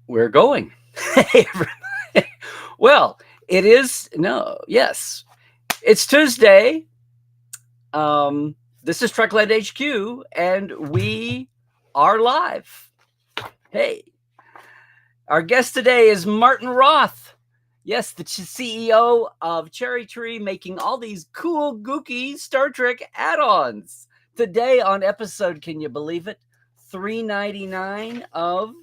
We're going. Hey, everybody. Well, it is no, yes. It's Tuesday. This is Trekland HQ, and we are live. Hey, our guest today is Martin Roth. Yes, the CEO of CherryTree, making all these cool, gooky Star Trek add-ons. Today on episode, can you believe it? 399 of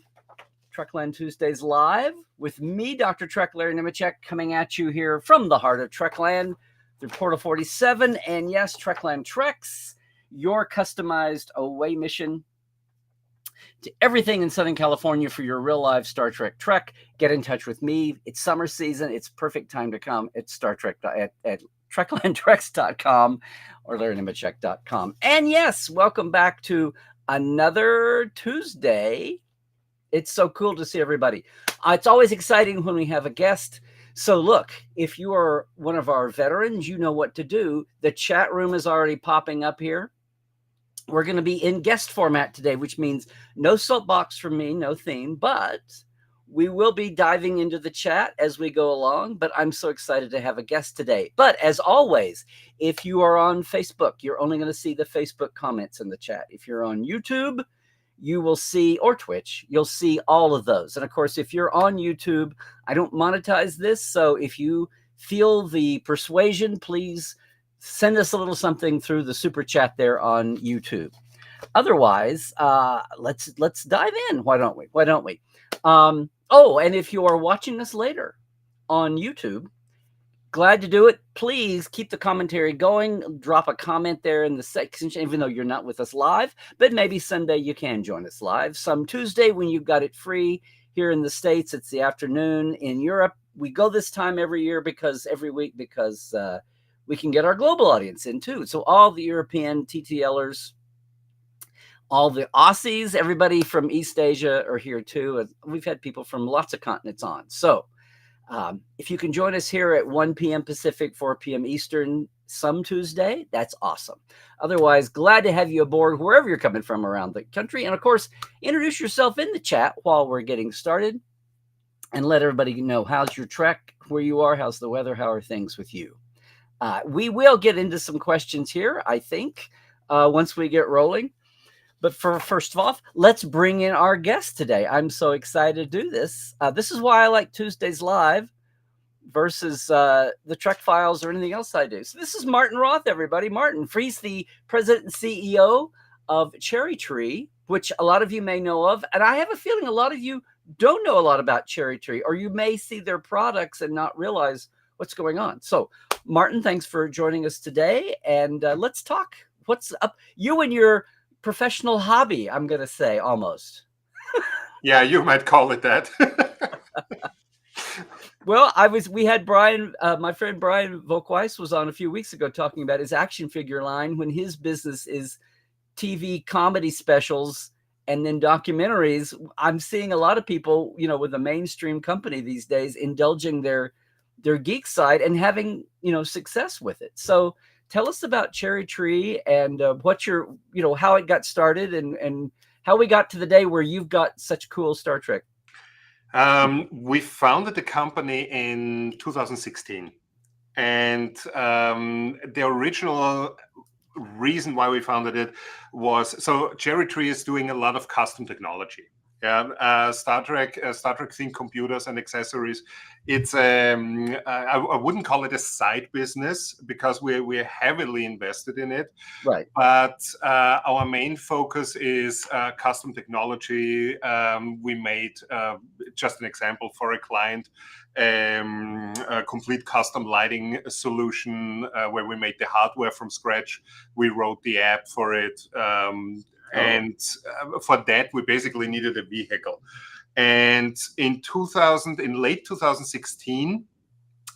Trekland Tuesdays live with me, Dr. Trek Larry Nemechek, coming at you here from the heart of Trekland through Portal 47. And yes, Trekland Treks, your customized away mission to everything in Southern California for your real life Star Trek trek. Get in touch with me. It's summer season. It's perfect time to come. It's Star Trek at treklandtreks.com or larrynemechek.com. And yes, welcome back to another Tuesday. It's so cool to see everybody. It's always exciting when we have a guest. So look, if you are one of our veterans, you know what to do. The chat room is already popping up here. We're going to be in guest format today, which means no soapbox from me, no theme, but we will be diving into the chat as we go along. But I'm so excited to have a guest today. But as always, if you are on Facebook, you're only going to see the Facebook comments in the chat. If you're on YouTube, you will see, or Twitch, you'll see all of those. And of course, if you're on YouTube, I don't monetize this. So if you feel the persuasion, please send us a little something through the super chat there on YouTube. Otherwise, let's dive in. Why don't we? And if you are watching us later on YouTube, glad to do it. Please keep the commentary going. Drop a comment there in the section, even though you're not with us live. But maybe Sunday you can join us live. Some Tuesday when you've got it free. Here in the States, it's the afternoon. In Europe, we go this time every week because we can get our global audience in too. So all the European TTLers, all the Aussies, everybody from East Asia are here too. We've had people from lots of continents on. So if you can join us here at 1 p.m. Pacific, 4 p.m. Eastern, some Tuesday, that's awesome. Otherwise, glad to have you aboard wherever you're coming from around the country. And of course, introduce yourself in the chat while we're getting started and let everybody know how's your trek, where you are, how's the weather, how are things with you. We will get into some questions here, I think, once we get rolling. But first of all, let's bring in our guest today. I'm so excited to do this. This is why I like Tuesdays Live versus the Trek Files or anything else I do. So this is Martin Roth, everybody. Martin, he's the president and CEO of CherryTree, which a lot of you may know of. And I have a feeling a lot of you don't know a lot about CherryTree, or you may see their products and not realize what's going on. So, Martin, thanks for joining us today. And let's talk. What's up? You and your professional hobby, I'm going to say, almost. Yeah, you might call it that. Well, we had Brian, my friend Brian Volkweiss was on a few weeks ago talking about his action figure line when his business is TV comedy specials and then documentaries. I'm seeing a lot of people, with a mainstream company these days indulging their geek side and having, success with it. So tell us about CherryTree and how it got started and how we got to the day where you've got such cool Star Trek. We founded the company in 2016. And the original reason why we founded it was, so CherryTree is doing a lot of custom technology. Star Trek themed computers and accessories. It's I wouldn't call it a side business because we're heavily invested in it. Right. But our main focus is custom technology. We made just an example for a client, a complete custom lighting solution where we made the hardware from scratch. We wrote the app for it. And for that, we basically needed a vehicle. And in late 2016,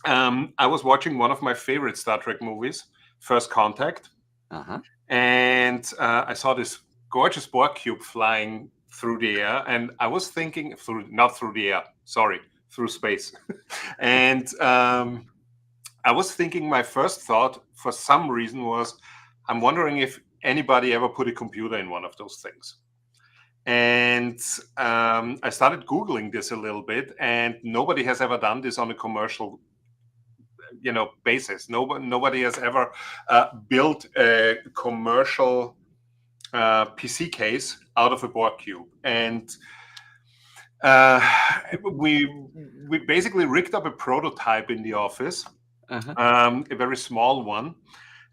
I was watching one of my favorite Star Trek movies, First Contact. Uh-huh. And I saw this gorgeous Borg cube flying through the air. And I was thinking, not through the air, sorry, through space. And I was thinking, my first thought for some reason was, I'm wondering if anybody ever put a computer in one of those things. And I started Googling this a little bit, and nobody has ever done this on a commercial basis. Nobody has ever built a commercial PC case out of a board cube. And we basically rigged up a prototype in the office, a very small one.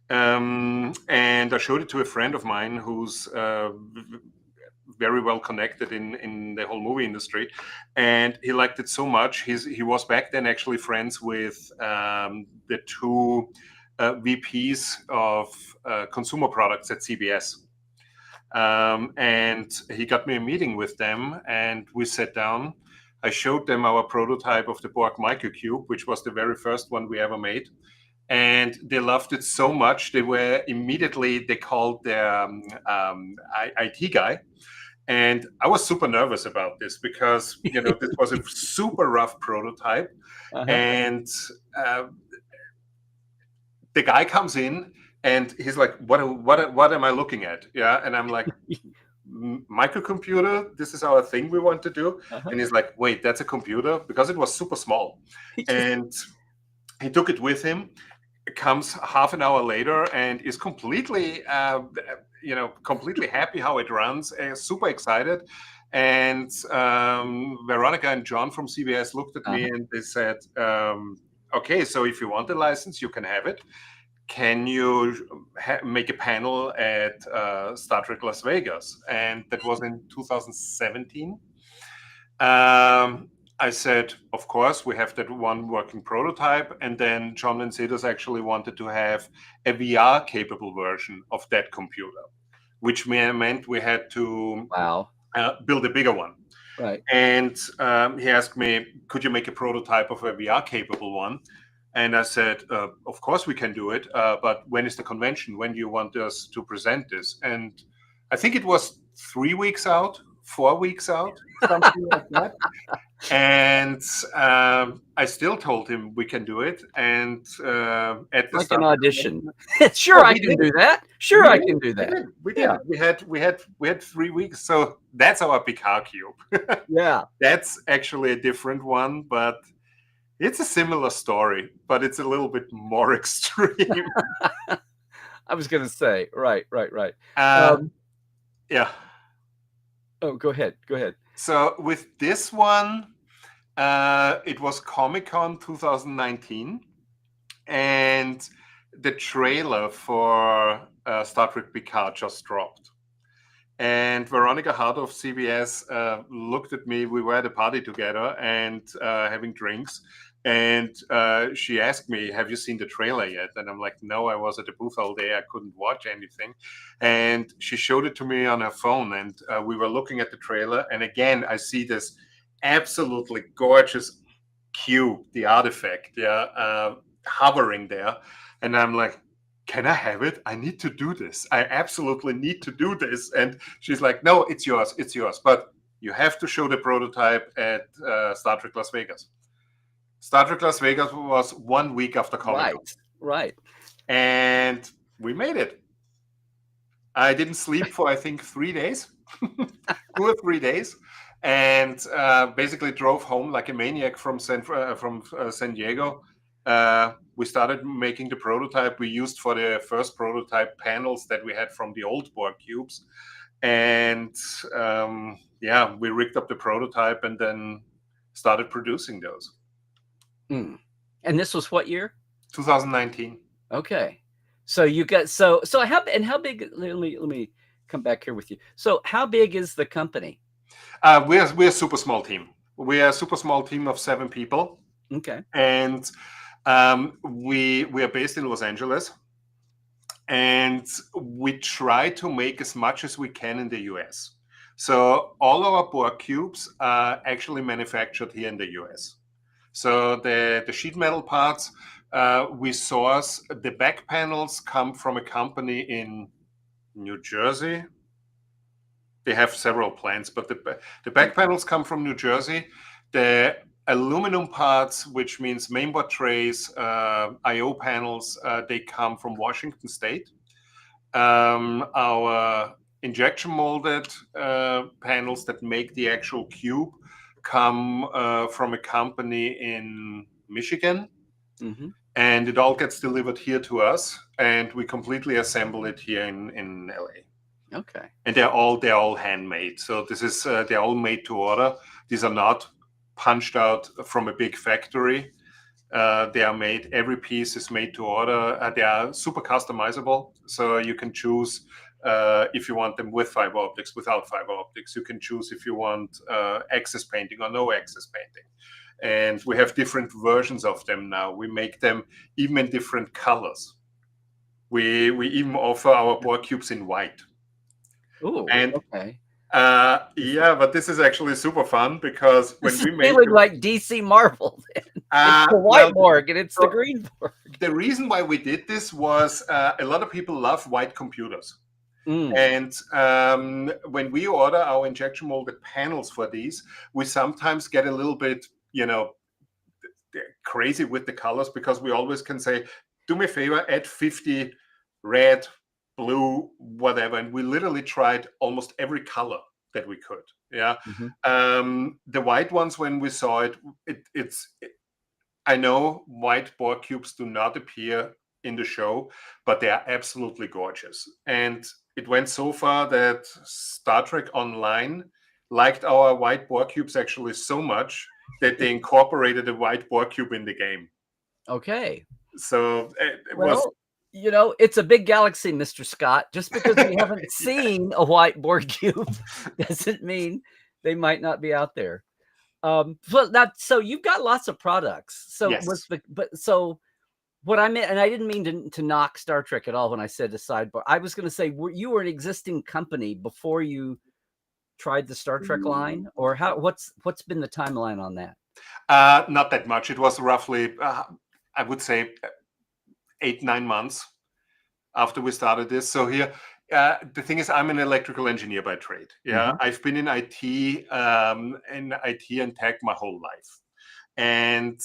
And I showed it to a friend of mine who's very well connected in the whole movie industry, and he liked it so much. He was back then actually friends with the two VPs of consumer products at CBS. And he got me a meeting with them, and we sat down. I showed them our prototype of the Borg Microcube, which was the very first one we ever made. And they loved it so much, they called their IT guy. And I was super nervous about this because, this was a super rough prototype. And the guy comes in and he's like, what am I looking at? Yeah. And I'm like, microcomputer, this is our thing we want to do. And he's like, wait, that's a computer? Because it was super small. And he took it with him, comes half an hour later, and is completely completely happy how it runs, super excited. And Veronica and John from CBS looked at me and they said, okay, so if you want the license, you can have it. Can you make a panel at Star Trek Las Vegas? And that was in 2017. I said, of course, we have that one working prototype. And then John and Cedars actually wanted to have a VR capable version of that computer, which meant we had to build a bigger one. Right. And he asked me, could you make a prototype of a VR capable one? And I said, of course we can do it, but when is the convention? When do you want us to present this? And I think it was 3 weeks out, 4 weeks out, something like that. And I still told him we can do it. And at the like start, an audition. Sure, I can do that. Sure, I can do that. We did. We had 3 weeks. So that's our Picard cube. Yeah. That's actually a different one, but it's a similar story, but it's a little bit more extreme. I was going to say, right. Yeah. Oh, go ahead. So with this one, it was Comic-Con 2019, and the trailer for Star Trek Picard just dropped. And Veronica Hart of CBS looked at me. We were at a party together and having drinks. And she asked me, have you seen the trailer yet? And I'm like, no, I was at the booth all day. I couldn't watch anything. And she showed it to me on her phone. And we were looking at the trailer. And again, I see this absolutely gorgeous cube, the artifact, hovering there. And I'm like, can I have it? I need to do this. I absolutely need to do this. And she's like, no, it's yours. But you have to show the prototype at Star Trek Las Vegas. Star Trek Las Vegas was 1 week after Comic-Con. Right. And we made it. I didn't sleep for, I think, 3 days, 2 or 3 days, and basically drove home like a maniac from San Diego. We started making the prototype we used for the first prototype panels that we had from the old Borg cubes. And we rigged up the prototype and then started producing those. And this was what year? 2019. Okay. So you got how big? Let me come back here with you. So how big is the company? We're a super small team. We are a super small team of 7 people. Okay. And we are based in Los Angeles, and we try to make as much as we can in the US. So all our Borg cubes are actually manufactured here in the US. So the sheet metal parts we source. The back panels come from a company in New Jersey. They have several plants, but the back panels come from New Jersey. The aluminum parts, which means mainboard trays, I/O panels, they come from Washington State. Our injection molded panels that make the actual cube come from a company in Michigan. Mm-hmm. And it all gets delivered here to us, and we completely assemble it here in LA. Okay. And they're all handmade. So this is they're all made to order. These are not punched out from a big factory. They are made. Every piece is made to order. They are super customizable, so you can choose if you want them with fiber optics, without fiber optics. You can choose if you want access painting or no access painting. And we have different versions of them now. We make them even in different colors. We even offer our board cubes in white. Ooh, And okay. yeah, but this is actually super fun because when This we is make feeling them, like DC Marvel. It's the white Borg and it's the green Borg. The reason why we did this was a lot of people love white computers. Mm. And when we order our injection molded panels for these, we sometimes get a little bit, crazy with the colors, because we always can say, do me a favor, add 50 red, blue, whatever. And we literally tried almost every color that we could. Yeah. Mm-hmm. The white ones, when we saw it, I know white board cubes do not appear in the show, but they are absolutely gorgeous. And it went so far that Star Trek Online liked our white board cubes actually so much that they incorporated a white board cube in the game. Okay. So it was. It's a big galaxy, Mr. Scott. Just because we haven't seen a white board cube doesn't mean they might not be out there. So you've got lots of products. So Yes. so what I meant, and I didn't mean to knock Star Trek at all when I said a sidebar. I was going to say, you were an existing company before you tried the Star Trek line, or what's been the timeline on that? Not that much. It was roughly, I would say, 8-9 months after we started this. So here, the thing is, I'm an electrical engineer by trade. Yeah, Mhm. I've been in IT and tech my whole life, and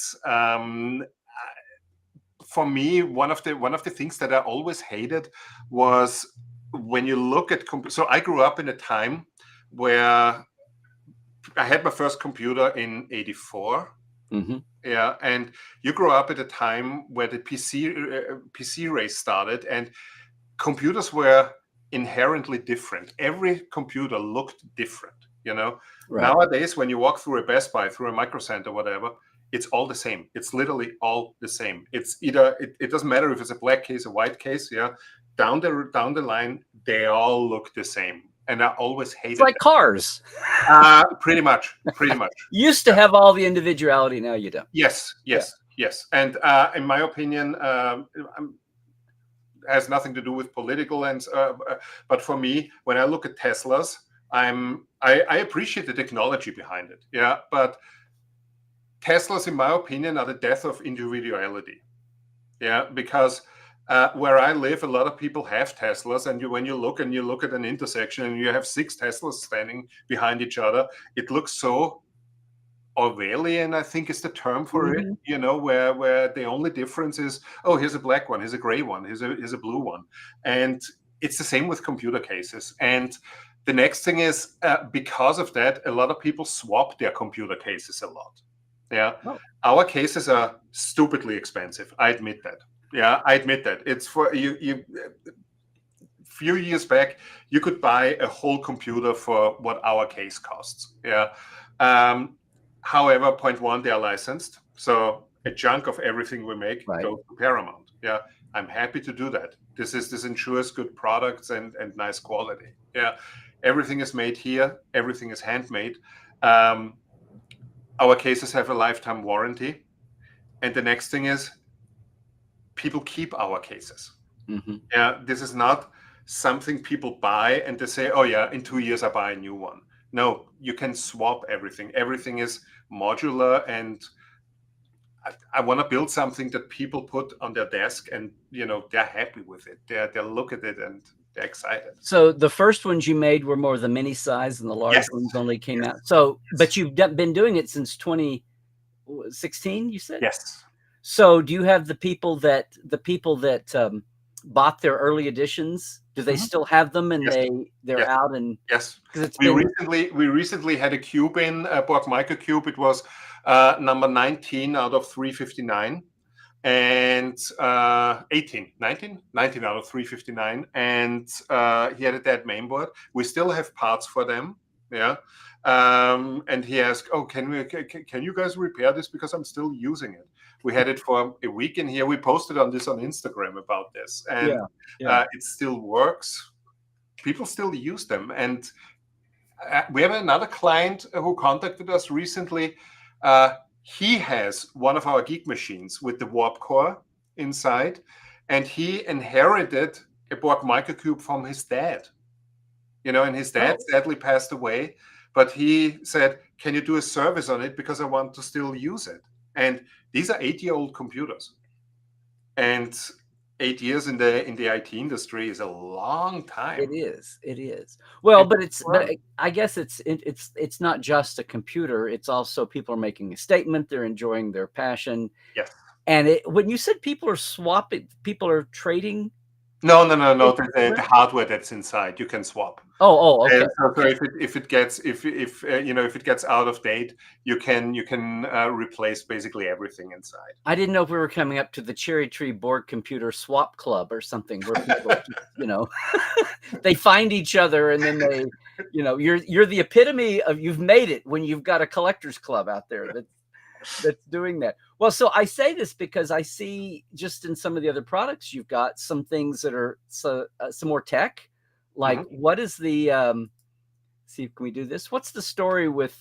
for me, one of the things that I always hated was when you look at so I grew up in a time where I had my first computer in '84. Mhm. Yeah, and you grew up at a time where the PC race started, and computers were inherently different. Every computer looked different. Right. Nowadays, when you walk through a Best Buy, through a Micro Center, whatever, it's all the same. It's literally all the same. It's either it doesn't matter if it's a black case, a white case. Yeah, down the line, they all look the same, and I always hated It's like cars. Pretty much. You used to have all the individuality. Now you don't. Yes. And in my opinion, has nothing to do with political but for me, when I look at Teslas, I appreciate the technology behind it. Yeah, but Teslas, in my opinion, are the death of individuality. Yeah, because where I live, a lot of people have Teslas, and when you look at an intersection and you have 6 Teslas standing behind each other, it looks so Orwellian, I think is the term for it. Where the only difference is, oh, here's a black one, here's a gray one, here's a blue one, and it's the same with computer cases. And the next thing is, because of that, a lot of people swap their computer cases a lot. Yeah, our cases are stupidly expensive. I admit that. Yeah, I admit that. It's for you. Few years back, you could buy a whole computer for what our case costs. Yeah. However, point one, they are licensed. So a chunk of everything we make goes to Paramount. Yeah. I'm happy to do that. This ensures good products and nice quality. Yeah. Everything is made here. Everything is handmade. Our cases have a lifetime warranty. And the next thing is, people keep our cases. Mm-hmm. Yeah. This is not something people buy and they say, oh yeah, in 2 years I buy a new one. No, you can swap everything. Everything is modular, and I want to build something that people put on their desk and they're happy with it. They look at it and they're excited. So the first ones you made were more the mini size, and the large ones only came out. So, but you've been doing it since 2016, you said? Yes. So do you have the people that bought their early editions? Do they Mhm. still have them and Yes, they're yes, out? And yes. because it's We been recently had a cube in Borg Microcube. It was number 19 out of 359, and 18, 19, 19 out of 359, and he had a dead mainboard. We still have parts for them, yeah. And he asked, "Oh, can you guys repair this because I'm still using it?" We had it for a week in here. We posted on Instagram about this, and yeah. it still works. People still use them, and we have another client who contacted us recently. He has one of our Geek machines with the warp core inside, and he inherited a Borg microcube from his dad. And his dad Oh, sadly passed away, but he said, "Can you do a service on it because I want to still use it?" And these are 8-year-old computers, and 8 years in the IT industry is a long it time. is. It is. Well, It's but I guess it's not just a computer. It's also people are making a statement. They're enjoying their passion. yes. And when you said people are swapping, people are trading No. it The hardware that's inside, you can swap. okay. And so Okay. if it gets if it gets out of date, you can replace basically everything inside. I didn't know if we were coming up to the CherryTree board computer swap club or something where people are just, they find each other and then you're the epitome of you've made it when you've got a collectors club out there that's doing that. Well, so I say this because I see just in some of the other products you've got some things that are some more tech. Like Mhm. what is the see if can we do this? What's the story with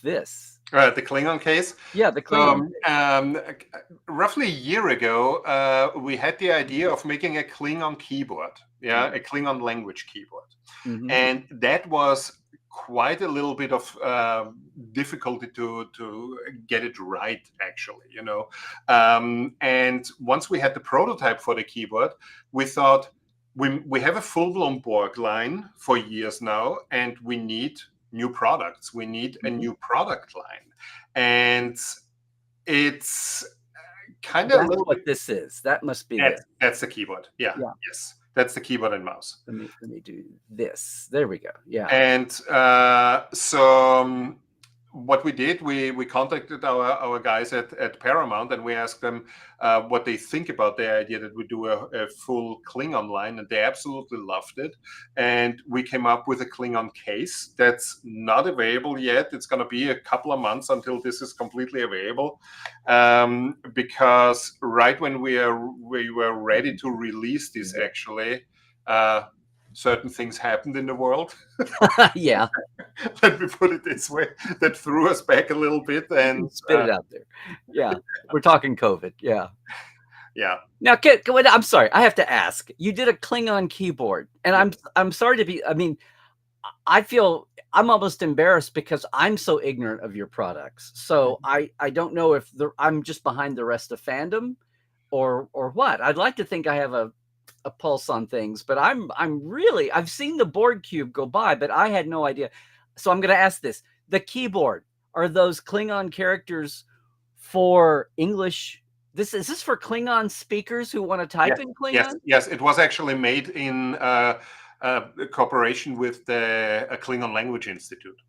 this? The Klingon case. Yeah, the Klingon. So, roughly a year ago, we had the idea of making a Klingon keyboard, yeah, a Klingon language keyboard. Mm-hmm. And that was quite a little bit of difficulty to get it right, actually. And once we had the prototype for the keyboard, we thought we have a full-blown Borg line for years now, and we need new products. We need a new product line, and it's kind of a That's little what bit. this is. That must be this. That's the keyboard. Yeah. Yeah. Yes, that's the keyboard and mouse. Let me do this. There we go. Yeah. And so what we did, we contacted our guys at Paramount, and we asked them what they think about the idea that we do a full Klingon line, and they absolutely loved it. And we came up with a Klingon case that's not available yet. It's going to be a couple of months until this is completely available, because right when we were ready to release this, actually, certain things happened in the world. Yeah. Let me put it this way, that threw us back a little bit, and Spit it out there. Yeah. We're talking COVID. Yeah. yeah. Now, I'm sorry. I have to ask. You did a Klingon keyboard, and I'm sorry to be. I mean, I feel I'm almost embarrassed because I'm so ignorant of your products. So I don't know if I'm just behind the rest of fandom, or what. I'd like to think I have a pulse on things, but I've seen the board cube go by, but I had no idea. So I'm going to ask this: the keyboard, are those Klingon characters for English? Is this for Klingon speakers who want to type in Klingon? Yes. It was actually made in cooperation with the Klingon Language Institute.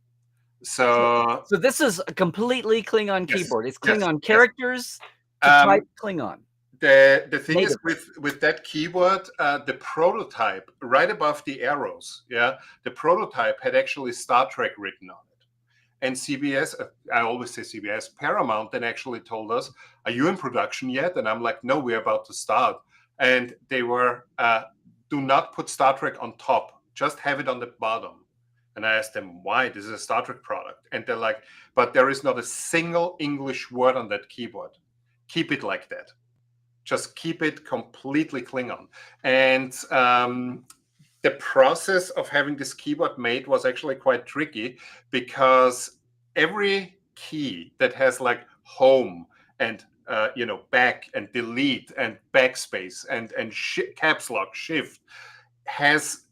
So this is a completely Klingon keyboard. It's Klingon yes. characters to type Klingon. The thing is with that keyboard, the prototype right above the arrows, the prototype had actually Star Trek written on it. And CBS, I always say CBS, Paramount then actually told us, "Are you in production yet?" And I'm like, "No, we're about to start." And they were, "Do not put Star Trek on top, just have it on the bottom." And I asked them, "Why? This is a Star Trek product." And they're like, "But there is not a single English word on that keyboard. Keep it like that. Just keep it completely Klingon." And the process of having this keyboard made was actually quite tricky, because every key that has like home and back and delete and backspace and caps lock shift has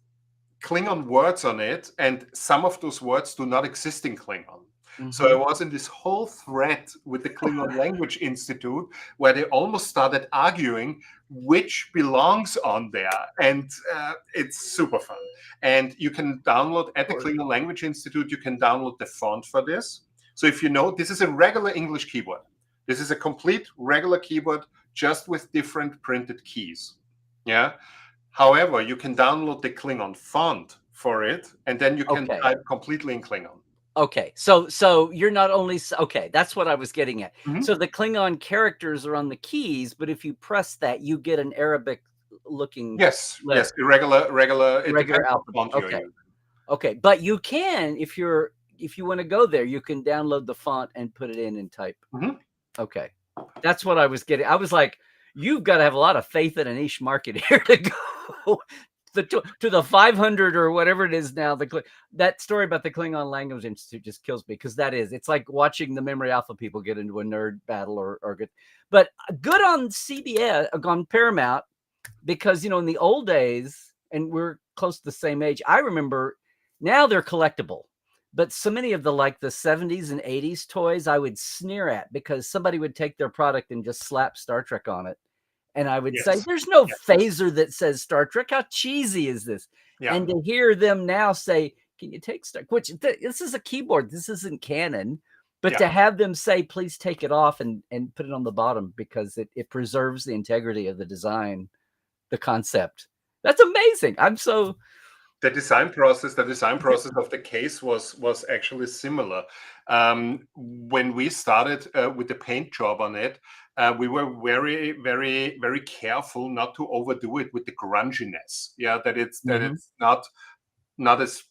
Klingon words on it, and some of those words do not exist in Klingon. So I Mhm. was in this whole thread with the Klingon Language Institute where they almost started arguing which belongs on there. And it's super fun. And you can download at the Klingon Language Institute, you can download the font for this. So if you know, this is a regular English keyboard. This is a complete regular keyboard just with different printed keys. Yeah. However, you can download the Klingon font for it, and then you can Okay. type completely in Klingon. Okay. So you're not only okay, that's what I was getting at. Mhm. So the Klingon characters are on the keys, but if you press that, you get an Arabic looking Yes, letter, yes, regular. It regular depends on alphabet. font you're Okay. using. Okay. But you can, if you want to go there, you can download the font and put it in and type. Mhm. Okay. That's what I was getting. I was like, you've got to have a lot of faith in a niche market here to go to the 500 or whatever it is now. That story about the Klingon Language Institute just kills me because it's like watching the Memory Alpha people get into a nerd battle or good. But good on CBS, on Paramount, because, in the old days, and we're close to the same age, I remember now they're collectible. But so many of the 70s and 80s toys I would sneer at because somebody would take their product and just slap Star Trek on it. And I would say, Yes. there's no Yes. phaser that says Star Trek. How cheesy is this? Yeah. And to hear them now say, can you take Star, which this is a keyboard. This isn't canon. But to have them say, please take it off and put it on the bottom because it preserves the integrity of the design, the concept. That's amazing. I'm so... The design process of the case was actually similar. When we started with the paint job on it, we were very, very, very careful not to overdo it with the grunginess. Yeah, that it's not as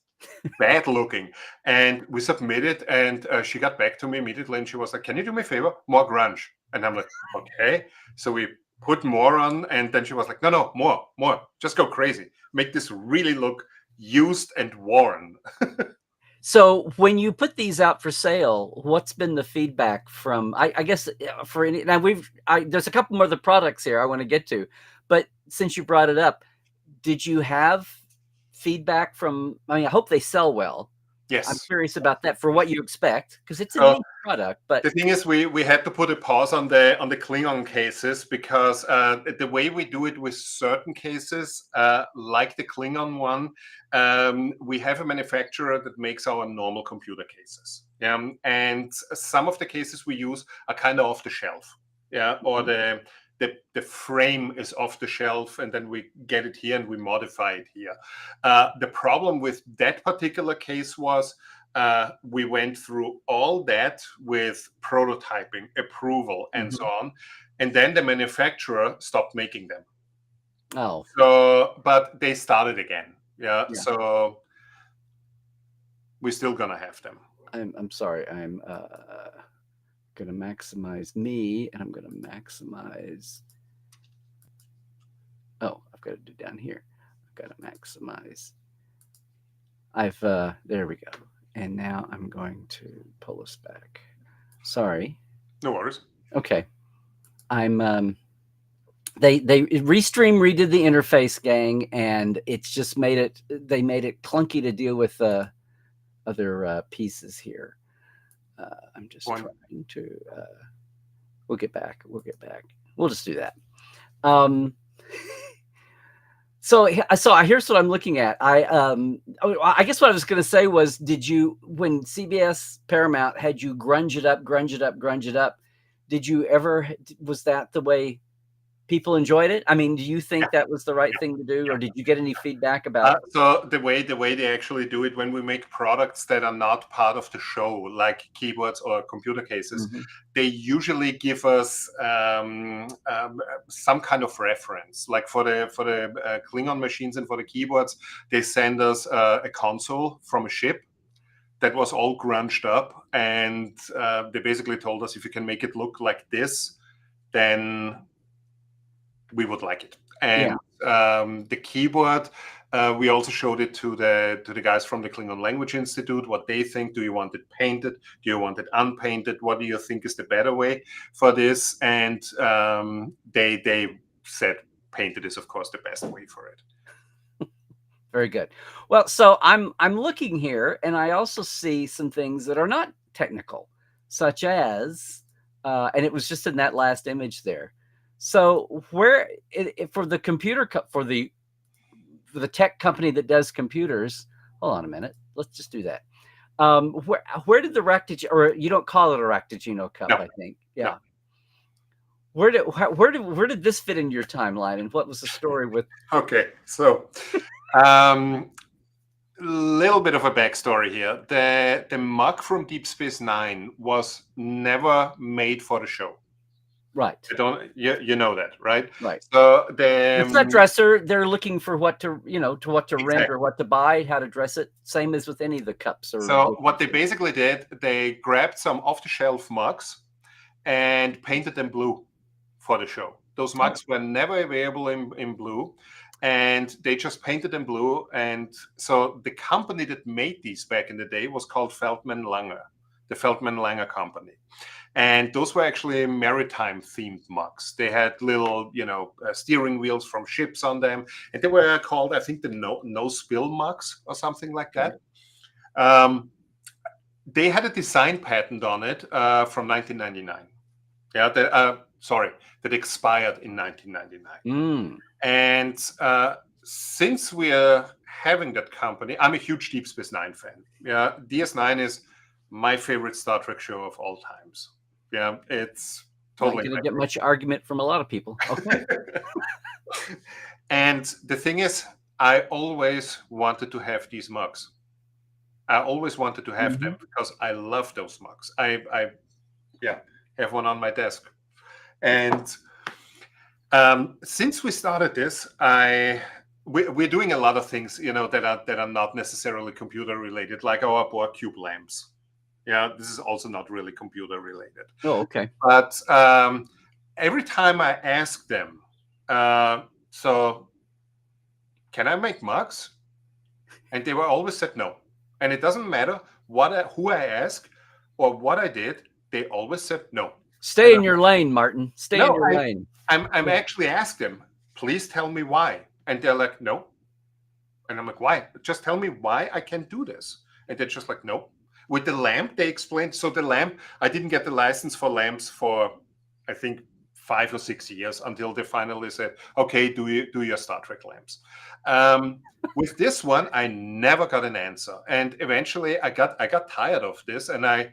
bad looking. And we submitted, and she got back to me immediately, and she was like, "Can you do me a favor? More grunge." And I'm like, "Okay." So we put more on, and then she was like, "No, more. Just go crazy. Make this really look used and worn." So when you put these out for sale, what's been the feedback from, I guess, for any, now there's a couple more of the products here I want to get to, but since you brought it up, did you have feedback from, I hope they sell well. Yes. I'm curious about that for what you expect, because it's a neat product. But the thing is, we had to put a pause on the Klingon cases because the way we do it with certain cases, like the Klingon one, we have a manufacturer that makes our normal computer cases. Yeah, and some of the cases we use are kind of off the shelf. Yeah, or the frame is off the shelf, and then we get it here and we modify it here. The problem with that particular case was we went through all that with prototyping, approval, and so on. And then the manufacturer stopped making them. Oh. So, but they started again. Yeah. So we're still going to have them. I'm sorry. I'm going to maximize me, and I'm going to maximize. Oh, I've got to do down here. I've got to maximize. There we go. And now I'm going to pull us back. Sorry. No worries. Okay. I'm they Restream redid the interface, gang, and it's just made it clunky to deal with other pieces here. I'm just trying to we'll get back. We'll just do that. So here's what I'm looking at. I guess what I was going to say was, did you, when CBS Paramount had you grunge it up, did you ever, was that the way people enjoyed it? I mean, do you think that was the right thing to do, or did you get any feedback about? So the way they actually do it, when we make products that are not part of the show, like keyboards or computer cases, they usually give us some kind of reference. Like for the Klingon machines and for the keyboards, they send us a console from a ship that was all grunged up, and they basically told us, if you can make it look like this, then we would like it. And the keyboard, we also showed it to the guys from the Klingon Language Institute, what they think. Do you want it painted? Do you want it unpainted? What do you think is the better way for this? And they said painted is, of course, the best way for it. Very good. Well, so I'm looking here, and I also see some things that are not technical, such as, and it was just in that last image there. So where for the for the tech company that does computers, hold on a minute, let's just do that. Where did the Rectitude, or you don't call it a Rectitude cup, No. I think, yeah. No. Where did this fit into your timeline, and what was the story with? Okay, so little bit of a backstory here. The mug from Deep Space Nine was never made for the show. Right. You know that, right? Right. So the set dresser, they're looking for what to, what to rent or what to buy, how to dress it. Same as with any of the cups. So what they basically did, they grabbed some off-the-shelf mugs and painted them blue for the show. Those mugs were never available in blue, and they just painted them blue. And so the company that made these back in the day was called Feldman Langer, the Feldman Langer company. And those were actually maritime themed mugs. They had little, steering wheels from ships on them. And they were called, I think, the no spill mugs or something like that. They had a design patent on it from 1999. Yeah, that expired in 1999. And since we are having that company, I'm a huge Deep Space Nine fan. Yeah, DS9 is my favorite Star Trek show of all times. Yeah, it's totally not going to get much argument from a lot of people. Okay. And the thing is, I always wanted to have these mugs. I always wanted to have them because I love those mugs. I have one on my desk. And since we started this, we're doing a lot of things, that are not necessarily computer related, like our Borg cube lamps. Yeah, this is also not really computer related. Oh, okay. But every time I ask them, so can I make mugs? And they were always said no. And it doesn't matter who I ask or what I did, they always said no. Stay in your lane, Martin. Stay in your lane. I'm actually asked them, please tell me why. And they're like, no. And I'm like, why? Just tell me why I can't do this. And they're just like, no. With the lamp, they explained. So the lamp, I didn't get the license for lamps for, I think, 5 or 6 years until they finally said, okay, do your Star Trek lamps. With this one, I never got an answer. And eventually I got tired of this, and I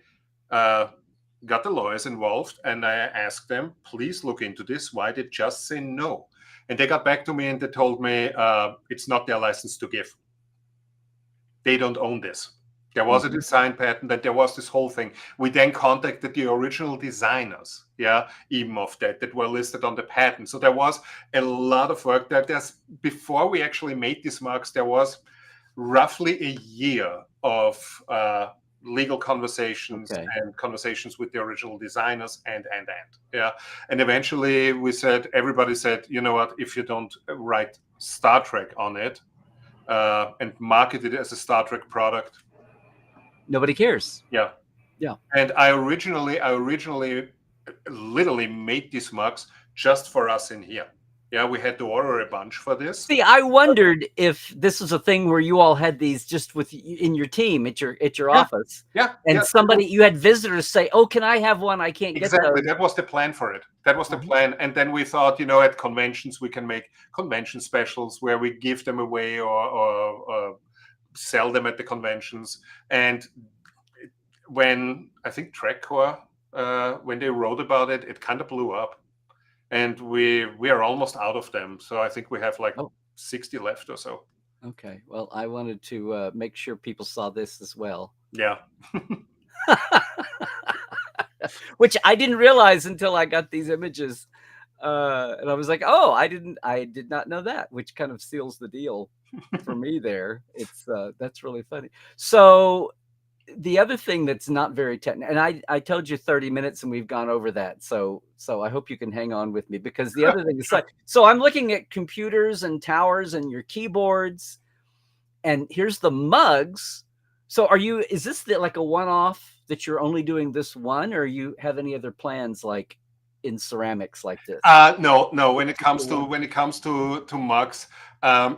got the lawyers involved, and I asked them, please look into this. Why did they just say no? And they got back to me and they told me it's not their license to give. They don't own this. There was a design patent, and there was this whole thing. We then contacted the original designers, even of that were listed on the patent. So there was a lot of work that before we actually made these mugs, there was roughly a year of legal conversations and conversations with the original designers and eventually everybody said, you know what, if you don't write Star Trek on it and market it as a Star Trek product, nobody cares. Yeah. And I originally literally made these mugs just for us in here. Yeah, we had to order a bunch for this. See, I wondered if this was a thing where you all had these just in your team at your office. Yeah. And you had visitors say, "Oh, can I have one? I can't get those." Exactly. That was the plan for it. That was the plan. And then we thought, at conventions we can make convention specials where we give them away or sell them at the conventions. And when I think TrekCore, when they wrote about it, it kind of blew up. And we are almost out of them. So I think we have 60 left or so. Okay. Well, I wanted to make sure people saw this as well. Yeah. Which I didn't realize until I got these images. And I was like, oh, I did not know that, which kind of seals the deal for me there. It's that's really funny. So the other thing that's not very technical, and I told you 30 minutes and we've gone over that. So I hope you can hang on with me, because the other thing is so I'm looking at computers and towers and your keyboards, and here's the mugs. So is this like a one-off that you're only doing this one, or you have any other plans? Like, in ceramics like this? No. When it comes to mugs,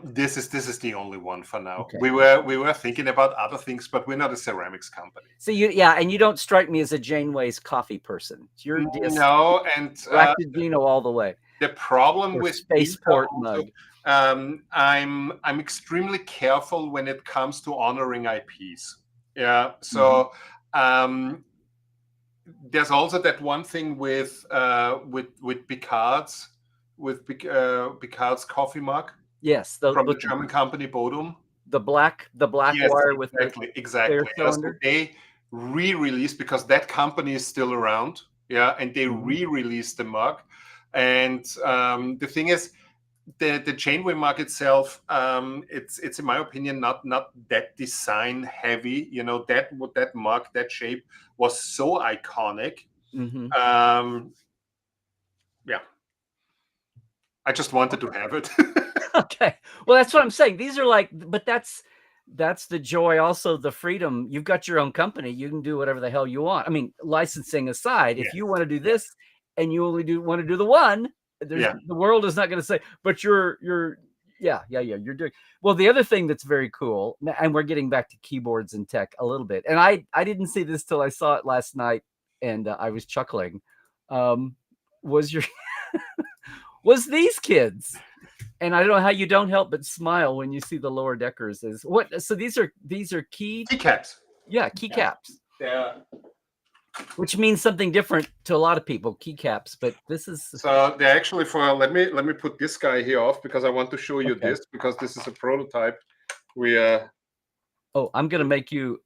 this is the only one for now. Okay. We were thinking about other things, but we're not a ceramics company. So and you don't strike me as a Janeway's coffee person. You're just no, and Ractagino all the way. the problem Or with spaceport also, mug. I'm extremely careful when it comes to honoring IPs. Yeah, so there's also that one thing with Picard's Picard's coffee mug. Yes, From the German company Bodum. The black Yes, wire with exactly. clear cylinder. So they re-released, because that company is still around, and they re-released the mug. And the thing is, the Janeway mug itself, it's in my opinion not that design heavy. That mug, that shape was so iconic. Yeah, I just wanted to have it. Okay, well, that's what I'm saying. These are like, but that's the joy, also the freedom. You've got your own company. You can do whatever the hell you want. I mean, licensing aside, if you want to do this and you only want to do the one, the world is not going to say, but you're doing well. The other thing that's very cool, and we're getting back to keyboards and tech a little bit, and I didn't see this till I saw it last night, and I was chuckling. Was these kids? And I don't know how you don't help but smile when you see the lower deckers. Is what? So these are keycaps. Yeah, keycaps. Yeah. Which means something different to a lot of people, keycaps. But this is so they're actually for. Let me put this guy here off, because I want to show you this, because this is a prototype. Oh, I'm gonna make you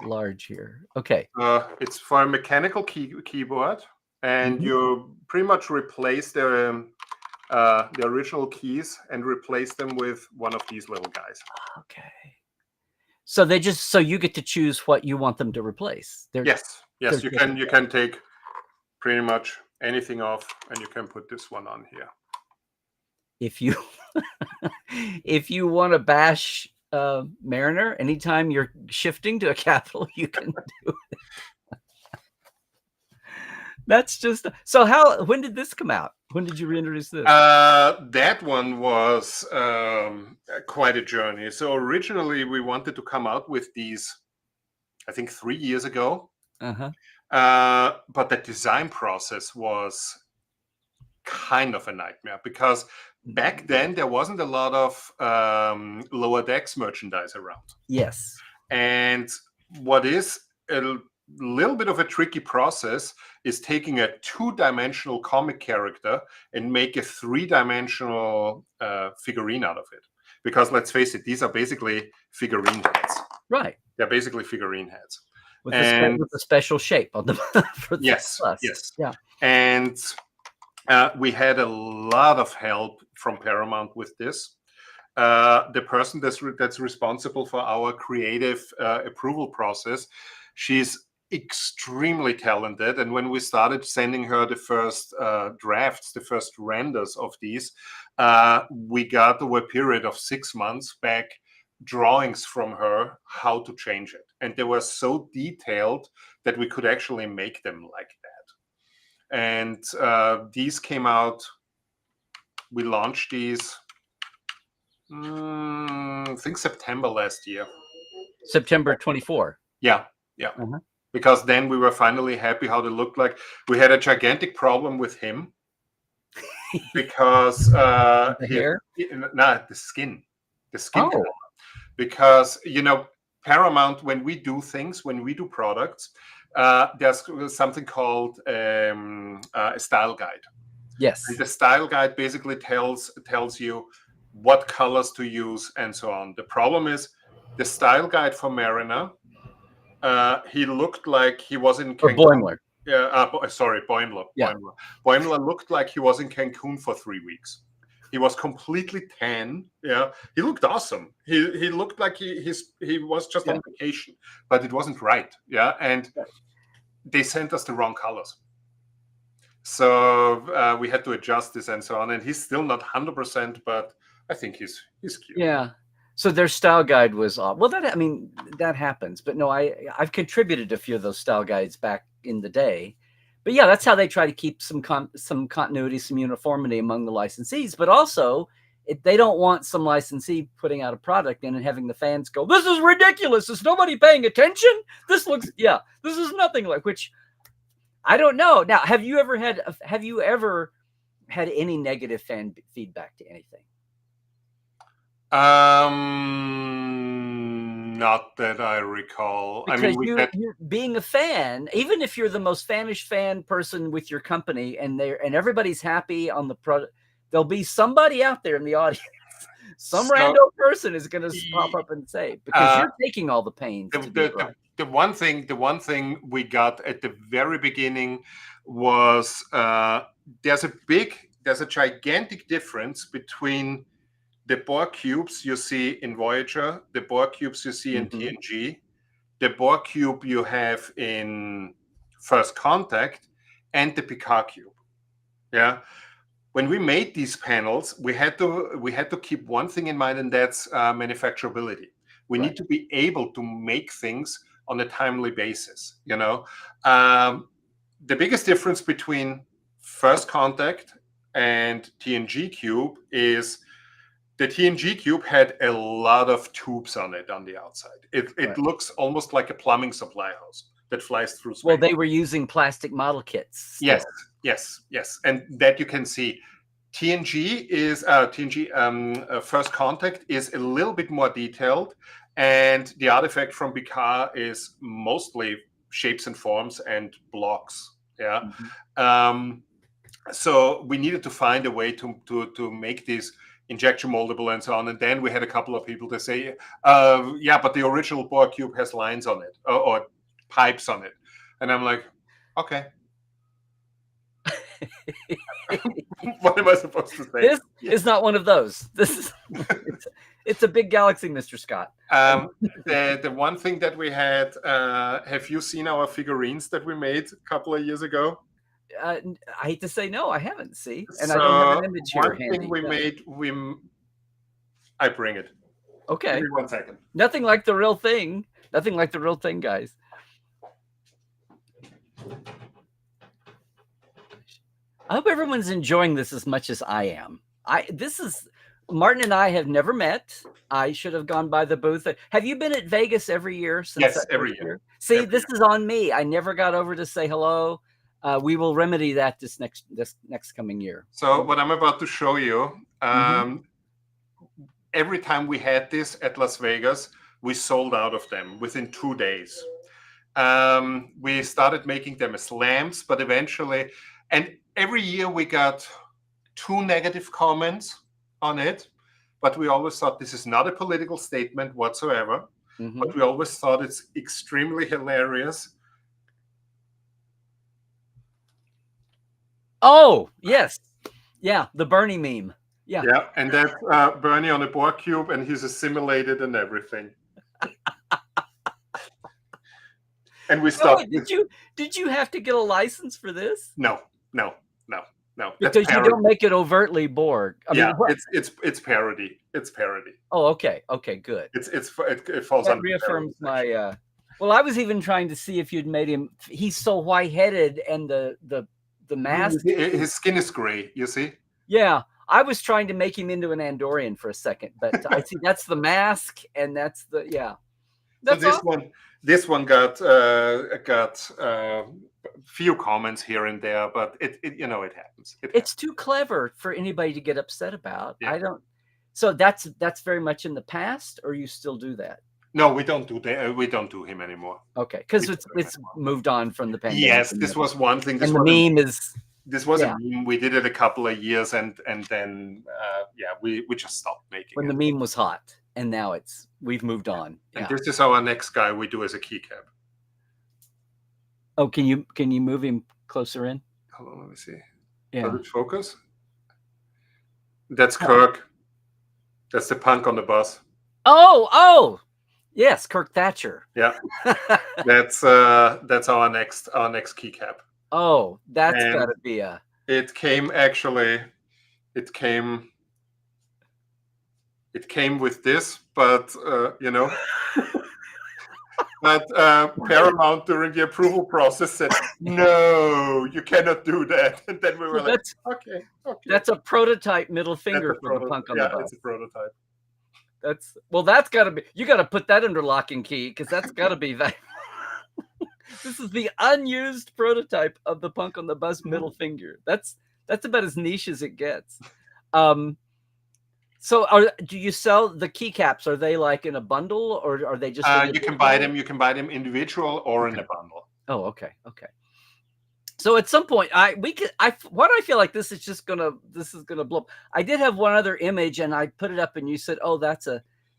large here. Okay. It's for a mechanical keyboard, and you pretty much replace the original keys and replace them with one of these little guys. Okay. So you get to choose what you want them to replace. Yes. You can take pretty much anything off, and you can put this one on here. If you want to bash Mariner anytime you're shifting to a capital, you can do it. That's just so. When did this come out? When did you reintroduce this? That one was quite a journey. So originally we wanted to come out with these, I think 3 years ago. But the design process was kind of a nightmare, because back then there wasn't a lot of lower decks merchandise around. Yes. And what is a little bit of a tricky process is taking a 2-dimensional comic character and make a 3-dimensional figurine out of it. Because let's face it, these are basically figurine heads. Right. They're basically figurine heads. With a special shape on them. Yes. Yeah. And we had a lot of help from Paramount with this. The person that's responsible for our creative approval process, she's extremely talented. And when we started sending her the first drafts, the first renders of these, we got over a period of 6 months back drawings from her how to change it. And they were so detailed that we could actually make them like that. And these came out, we launched these, I think September last year. September 24. Yeah. Because then we were finally happy how they looked like. We had a gigantic problem with him because the hair? The skin color. Because Paramount, when we do products, there's something called a style guide. Yes. And the style guide basically tells you what colors to use and so on. The problem is the style guide for Mariner, he looked like he was in Cancun. Boimler. Boimler. Yeah. Boimler looked like he was in Cancun for 3 weeks. He was completely tan. Yeah, he looked awesome. He looked like he was just on vacation, but it wasn't right. Yeah, and they sent us the wrong colors. So we had to adjust this and so on. And he's still not 100%, but I think he's cute. Yeah. So their style guide was off. Well, that happens. But no, I've contributed a few of those style guides back in the day. But yeah, that's how they try to keep some continuity, some uniformity among the licensees. But also, they don't want some licensee putting out a product and having the fans go, "This is ridiculous. Is nobody paying attention? This looks, this is nothing like." Which I don't know. Now, have you ever had any negative fan feedback to anything? Not that I recall. Because you're being a fan, even if you're the most fanish fan person with your company, and everybody's happy on the product, there'll be somebody out there in the audience, some random person is going to pop up and say, because you're taking all the pains. The one thing we got at the very beginning was there's a gigantic difference between the Borg cubes you see in Voyager, the Borg cubes you see in TNG, the Borg cube you have in First Contact, and the Picard cube. Yeah. When we made these panels, we had to keep one thing in mind, and that's manufacturability. We need to be able to make things on a timely basis. The biggest difference between First Contact and TNG cube is the TNG cube had a lot of tubes on it on the outside. It looks almost like a plumbing supply hose that flies through space. Well, they were using plastic model kits. Still. Yes. And that you can see. TNG First Contact is a little bit more detailed, and the artifact from Picard is mostly shapes and forms and blocks. Yeah. So we needed to find a way to make these injection moldable and so on. And then we had a couple of people to say, but the original Borg cube has lines on it or pipes on it. And I'm like, okay. What am I supposed to say? This is not one of those. This is it's a big galaxy, Mr. Scott. The one thing that we had, have you seen our figurines that we made a couple of years ago? I hate to say no, I haven't. See, and I don't have an image here. One thing we made, I bring it. Okay. Give me 1 second. Nothing like the real thing. Nothing like the real thing, guys. I hope everyone's enjoying this as much as I am. Martin and I have never met. I should have gone by the booth. Have you been at Vegas every year? Yes, every year. See, this is on me. I never got over to say hello. We will remedy that this next coming year. So what I'm about to show you, every time we had this at Las Vegas, we sold out of them within 2 days. We started making them as lamps, but eventually, and every year we got 2 negative comments on it, but we always thought this is not a political statement whatsoever, but we always thought it's extremely hilarious. Oh, yes. Yeah, the Bernie meme. Yeah. Yeah, and that's Bernie on a Borg cube, and he's assimilated and everything. And we stopped. Did you have to get a license for this? No. Because you don't make it overtly Borg. I mean, it's parody. It's parody. Oh, okay, good. It falls under reaffirms my. Well, I was even trying to see if you'd made him. He's so white-headed, and the mask. His skin is gray. You see? Yeah, I was trying to make him into an Andorian for a second, but I see that's the mask, and that's the That's so this one got few comments here and there, but it happens. It's too clever for anybody to get upset about. Yeah. I don't. So that's very much in the past, or you still do that? No, we don't do that. We don't do him anymore. Okay, because it's moved on from the pandemic. Yes, this was one thing. This meme is. This was a meme. We did it a couple of years, and then we just stopped making it. When the meme was hot, and now we've moved on. And this is our next guy we do as a keycap. Oh, can you move him closer in? Hold on, let me see. Yeah. Does it focus? That's Kirk. That's the punk on the bus. Oh, yes, Kirk Thatcher. Yeah, that's our next keycap. Oh, that's gotta be a. It came with this, but But Paramount during the approval process said, "No, you cannot do that." And then we were like, "Okay, okay." That's a prototype middle finger for the punk on the bus. Yeah, it's a prototype. That's got to be. You got to put that under lock and key because that's got to be that. This is the unused prototype of the punk on the bus middle finger. That's about as niche as it gets. So do you sell the keycaps? Are they like in a bundle or are they just you can buy them individual or in a bundle. Oh, okay. So at some point what I feel like this is gonna blow up. I did have one other image and I put it up and you said, "Oh,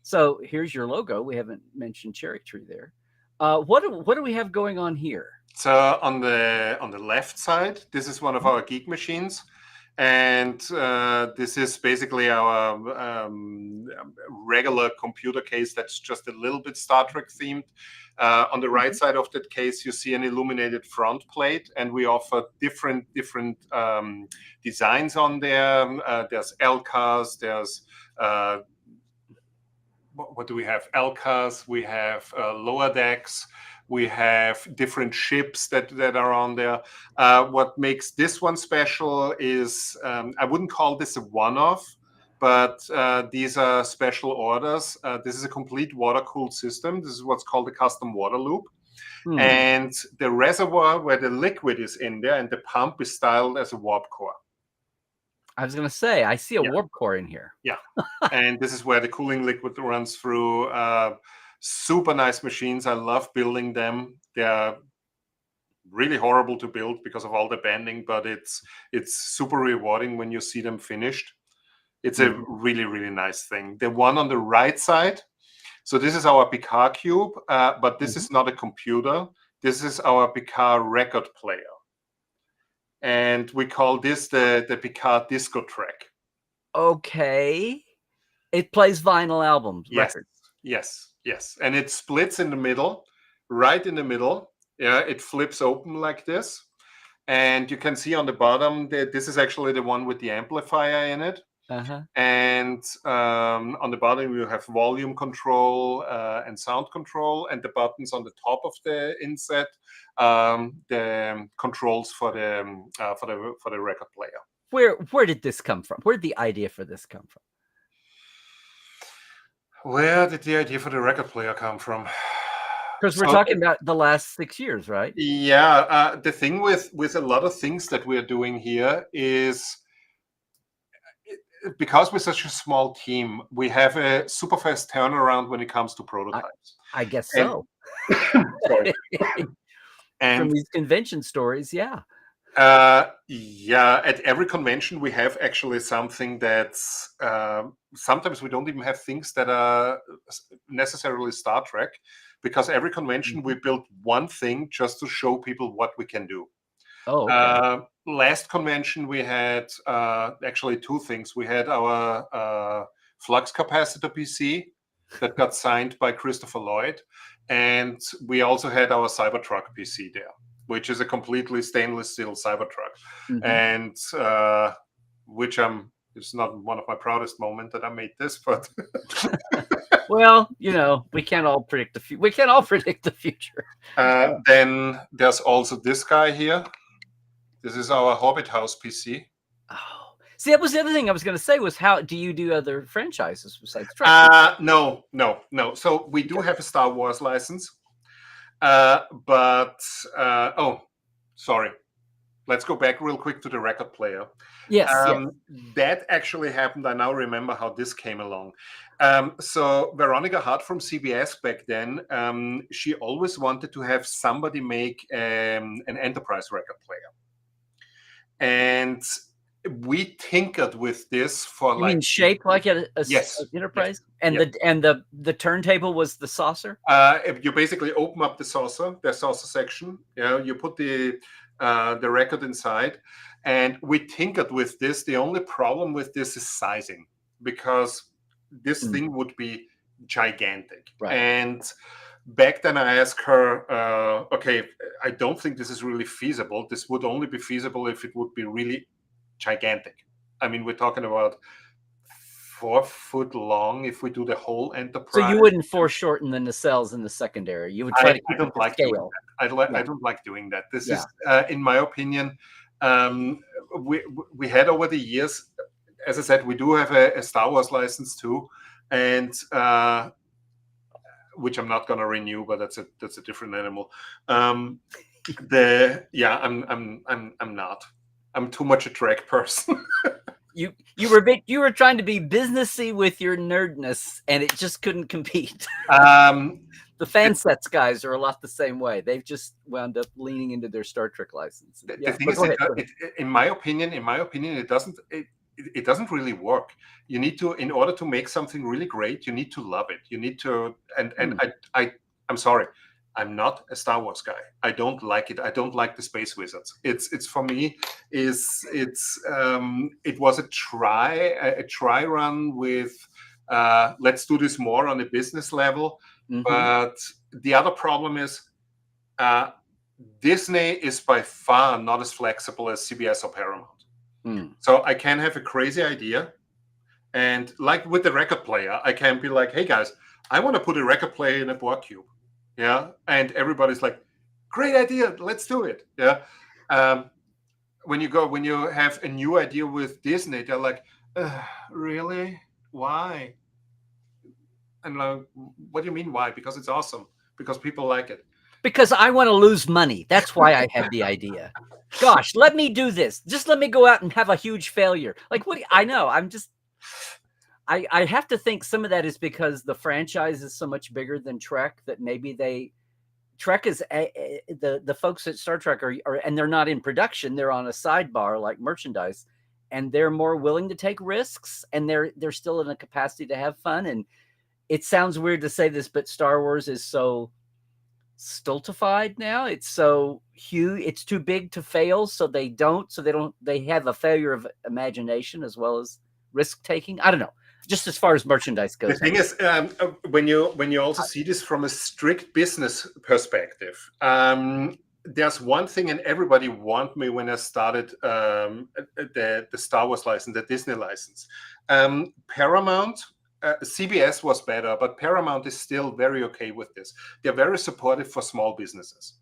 so here's your logo." We haven't mentioned CherryTree there. What do we have going on here? So on the left side, this is one of our geek machines. And this is basically our regular computer case that's just a little bit Star Trek themed. On the right side of that case, you see an illuminated front plate, and we offer different designs on there. There's LCAS, there's what do we have? LCAS, we have lower decks. We have different ships that are on there. What makes this one special is, I wouldn't call this a one-off, but these are special orders. This is a complete water-cooled system. This is what's called a custom water loop. And the reservoir where the liquid is in there and the pump is styled as a warp core. I was going to say, I see a warp core in here. Yeah. And this is where the cooling liquid runs through. Super nice machines. I love building them. They're really horrible to build because of all the bending, but it's super rewarding when you see them finished. It's a really, really nice thing. The one on the right side, so this is our Picard cube, but this is not a computer. This is our Picard record player. And we call this the Picard disco track. Okay. It plays vinyl albums, records. Yes. And it splits in the middle, right in the middle. Yeah, it flips open like this. And you can see on the bottom that this is actually the one with the amplifier in it. And on the bottom, you have volume control and sound control, and the buttons on the top of the inset, the controls for the record player. Where did this come from? Where did the idea for this come from? Where did the idea for the record player come from? Because we're talking about the last 6 years, right? Yeah. The thing with a lot of things that we're doing here is, because we're such a small team, we have a super fast turnaround when it comes to prototypes. I guess so. Sorry. And from these convention stories, yeah. At every convention we have actually something that's sometimes we don't even have things that are necessarily Star Trek, because every convention we build one thing just to show people what we can do. Oh, okay. Last convention we had actually two things. We had our flux capacitor PC that got signed by Christopher Lloyd, and we also had our Cybertruck PC there, which is a completely stainless steel Cybertruck, and which it's not one of my proudest moments that I made this, but well, we can't all predict the future. We can't all predict the future. Then there's also this guy here. This is our Hobbit House PC. Oh, see, that was the other thing I was going to say was, how do you do other franchises besides Trek? No. So we do have a Star Wars license. Sorry. Let's go back real quick to the record player. Yes. That actually happened. I now remember how this came along. So Veronica Hart from CBS back then, she always wanted to have somebody make an enterprise record player. And we tinkered with this for you mean shaped like an enterprise? Yes. And the turntable was the saucer? You basically open up the saucer section. You put the record inside, and we tinkered with this. The only problem with this is sizing, because this thing would be gigantic. Right. And back then I asked her, okay, I don't think this is really feasible. This would only be feasible if it would be really gigantic. I mean, we're talking about 4 foot long if we do the whole enterprise. So you wouldn't foreshorten the nacelles in the secondary. You would try to keep I don't it to like doing scale. that. Yeah. I don't like doing that. This Yeah. is, in my opinion, we had over the years, as I said, we do have a Star Wars license too, and which I'm not going to renew, but that's a different animal. I'm not. I'm too much a Trek person. You were trying to be businessy with your nerdness, and it just couldn't compete. The Fansets guys are a lot the same way. They've just wound up leaning into their Star Trek license. The thing is, in my opinion, it doesn't really work. You need to, in order to make something really great, you need to love it. You need to, and I'm sorry, I'm not a Star Wars guy. I don't like it. I don't like the space wizards. It's for me it was a try run with let's do this more on a business level. But the other problem is Disney is by far not as flexible as CBS or Paramount. So I can have a crazy idea, and like with the record player, I can be like, hey guys, I want to put a record player in a Borg cube. Yeah. And everybody's like, great idea, let's do it. Yeah. When you have a new idea with Disney, they're like, really? Why? And like, what do you mean why? Because it's awesome. Because people like it. Because I want to lose money. That's why I had the idea. Gosh, let me do this. Just let me go out and have a huge failure. Like, what? I know. I have to think some of that is because the franchise is so much bigger than Trek that maybe Trek is the folks at Star Trek are, and they're not in production. They're on a sidebar like merchandise, and they're more willing to take risks, and they're still in a capacity to have fun. And it sounds weird to say this, but Star Wars is so stultified now. It's so huge. It's too big to fail. So they have a failure of imagination as well as risk taking. I don't know. Just as far as merchandise goes. The thing is, when you also see this from a strict business perspective, there's one thing, and everybody warned me when I started the Star Wars license, the Disney license. Paramount, CBS was better, but Paramount is still very okay with this. They're very supportive for small businesses.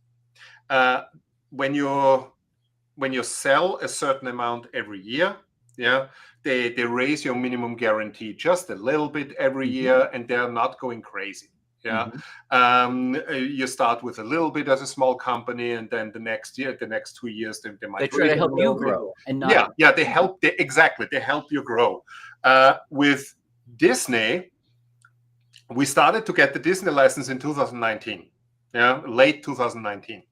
When you sell a certain amount every year, yeah, they raise your minimum guarantee just a little bit every year, and they're not going crazy. Yeah, you start with a little bit as a small company, and then the next 2 years, they might try to help you grow, and not they help. They help you grow. With Disney, we started to get the Disney license in 2019. Yeah, late 2019.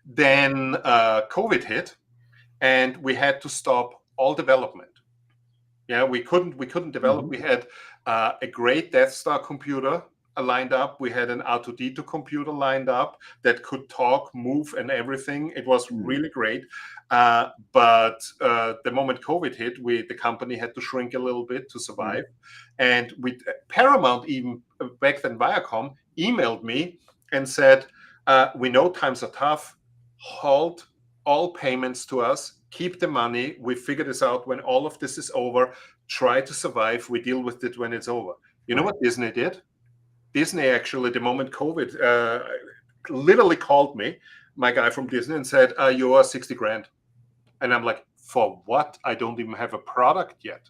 Then COVID hit, and we had to stop all development. Yeah, we couldn't develop. We had a great Death Star computer lined up. We had an R2D2 computer lined up that could talk, move, and everything. It was really great. But the moment COVID hit, the company had to shrink a little bit to survive. And Paramount, even back then Viacom, emailed me and said, we know times are tough. Halt all payments to us. Keep the money. We figure this out when all of this is over. Try to survive. We deal with it when it's over. You know what Disney did? Disney actually, the moment COVID, literally called me, my guy from Disney, and said, you owe $60,000. And I'm like, for what? I don't even have a product yet.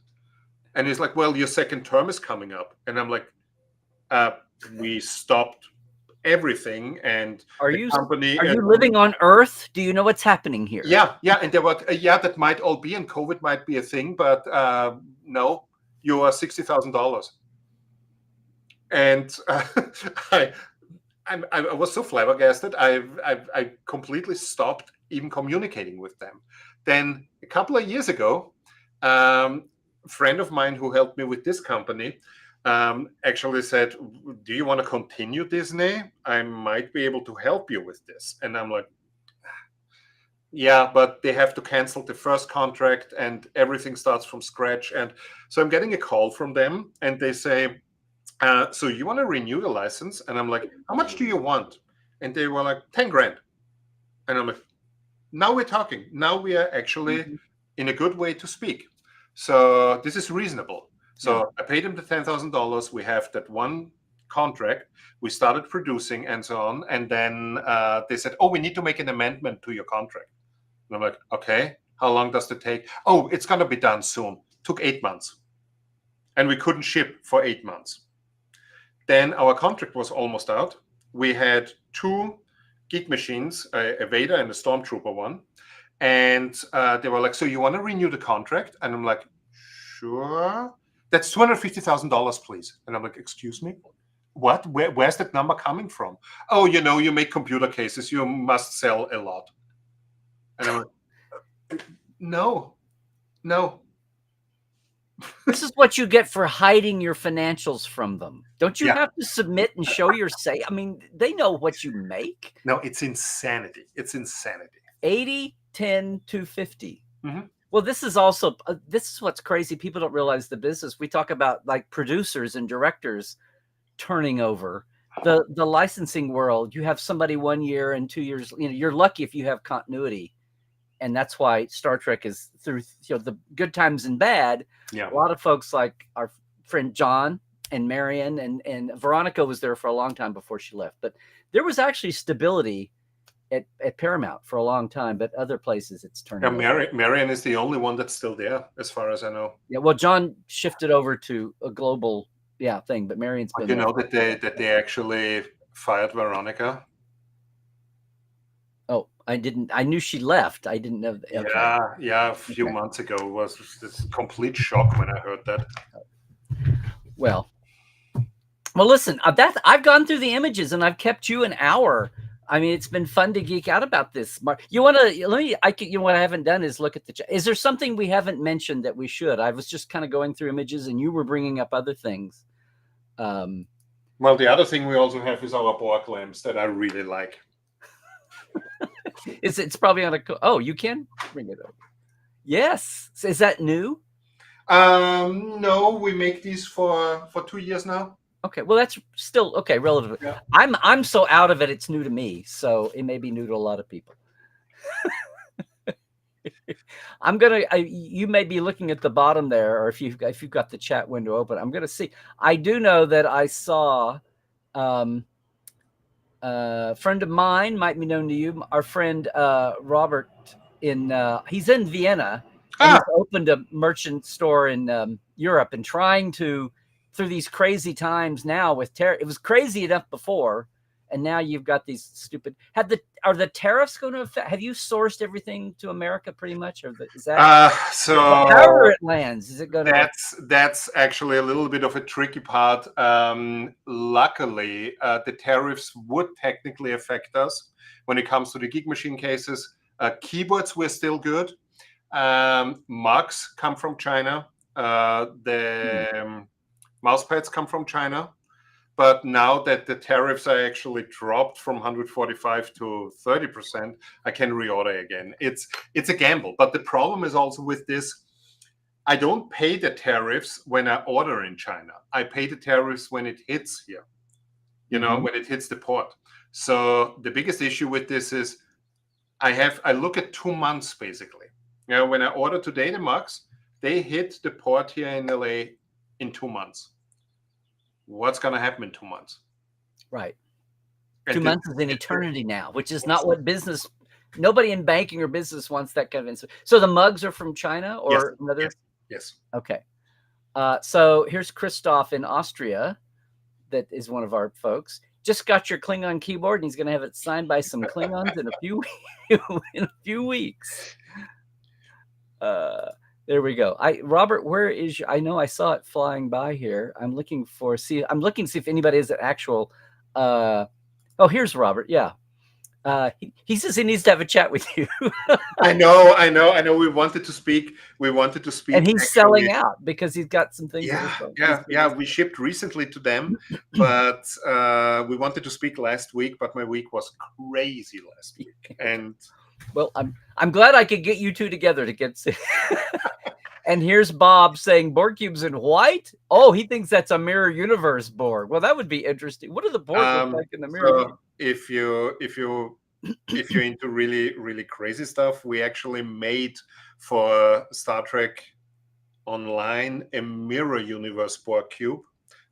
And he's like, well, your second term is coming up. And I'm like, we stopped everything, and are you living on Earth? Do you know what's happening here? Yeah, and there were that might all be, and COVID might be a thing, but no, you are $60,000. And I was so flabbergasted. I completely stopped even communicating with them. Then a couple of years ago, a friend of mine who helped me with this company actually said, do you want to continue Disney? I might be able to help you with this. And I'm like, yeah, but they have to cancel the first contract and everything starts from scratch. And so I'm getting a call from them, and they say, so you want to renew the license? And I'm like, how much do you want? And they were like, $10,000. And I'm like, now we're talking. Now we are actually in a good way to speak. So this is reasonable. So I paid him the $10,000. We have that one contract. We started producing and so on. And then they said, oh, we need to make an amendment to your contract. And I'm like, okay, how long does it take? Oh, it's going to be done soon. Took 8 months. And we couldn't ship for 8 months. Then our contract was almost out. We had 2 Geek machines, a Vader and a Stormtrooper one. And they were like, so you want to renew the contract? And I'm like, sure. That's $250,000, please. And I'm like, excuse me? What? Where's that number coming from? Oh, you make computer cases. You must sell a lot. And I'm like, no. This is what you get for hiding your financials from them. Don't you Yeah. have to submit and show your say? I mean, they know what you make. No, it's insanity. 80, 10, 250. Mhm. Well, this is also, this is what's crazy. People don't realize the business. We talk about like producers and directors turning over. The licensing world, you have somebody 1 year and 2 years, you're lucky if you have continuity. And that's why Star Trek is through the good times and bad. Yeah. A lot of folks like our friend John and Marion and Veronica was there for a long time before she left. But there was actually stability at Paramount for a long time, but other places it's turning. Yeah, Marion is the only one that's still there, as far as I know. Yeah, well, John shifted over to a global thing, but Marion's been. You know that they actually fired Veronica. Oh, I didn't. I knew she left. I didn't know. Okay. Yeah. A few months ago, it was this complete shock when I heard that. Well, listen. I've gone through the images and I've kept you an hour. I mean, it's been fun to geek out about this. Mark, you want to let me? What I haven't done is look at the chat. Is there something we haven't mentioned that we should? I was just kind of going through images, and you were bringing up other things. Well, the other thing we also have is our Borg lamps that I really like. It's probably on a. Oh, you can bring it up. Yes, is that new? No, we make these for 2 years now. Okay, well that's still okay, relative. Yeah. I'm so out of it; it's new to me, so it may be new to a lot of people. You may be looking at the bottom there, or if you've got the chat window open, I'm gonna see. I do know that I saw. A friend of mine might be known to you. Our friend Robert he's in Vienna. And he's opened a merchant store in Europe and trying to, through these crazy times now with tariff. It was crazy enough before, and now you've got these stupid. Are the tariffs going to affect? Have you sourced everything to America pretty much, or is that so? However it lands, is it going to? That's actually a little bit of a tricky part. Luckily, the tariffs would technically affect us when it comes to the Geek machine cases. Keyboards, we're still good. Mugs come from China. The mouse pads come from China. But now that the tariffs are actually dropped from 145 to 30%, I can reorder again. It's a gamble. But the problem is also with this, I don't pay the tariffs when I order in China. I pay the tariffs when it hits here, when it hits the port. So the biggest issue with this is I look at 2 months basically. When I order today the mugs, they hit the port here in LA in 2 months. What's going to happen in 2 months? Right. 2 months is an eternity now, which is not what business. Nobody in banking or business wants that kind of. So the mugs are from China or another. Yes. Okay. So here's Christoph in Austria. That is one of our folks. Just got your Klingon keyboard, and he's going to have it signed by some Klingons in a few weeks. There we go. Robert, where is I know I saw it flying by here. I'm looking to see if anybody is an actual. Here's Robert. Yeah. He says he needs to have a chat with you. I know. We wanted to speak. And he's selling out because he's got some things. Yeah. We shipped recently to them, but we wanted to speak last week, but my week was crazy last week. And well, I'm glad I could get you two together to get. And here's Bob saying Borg cubes in white. Oh, he thinks that's a mirror universe Borg. Well, that would be interesting. What do the Borg look like in the mirror? So if you're into really, really crazy stuff, we actually made for Star Trek online a Mirror Universe board cube.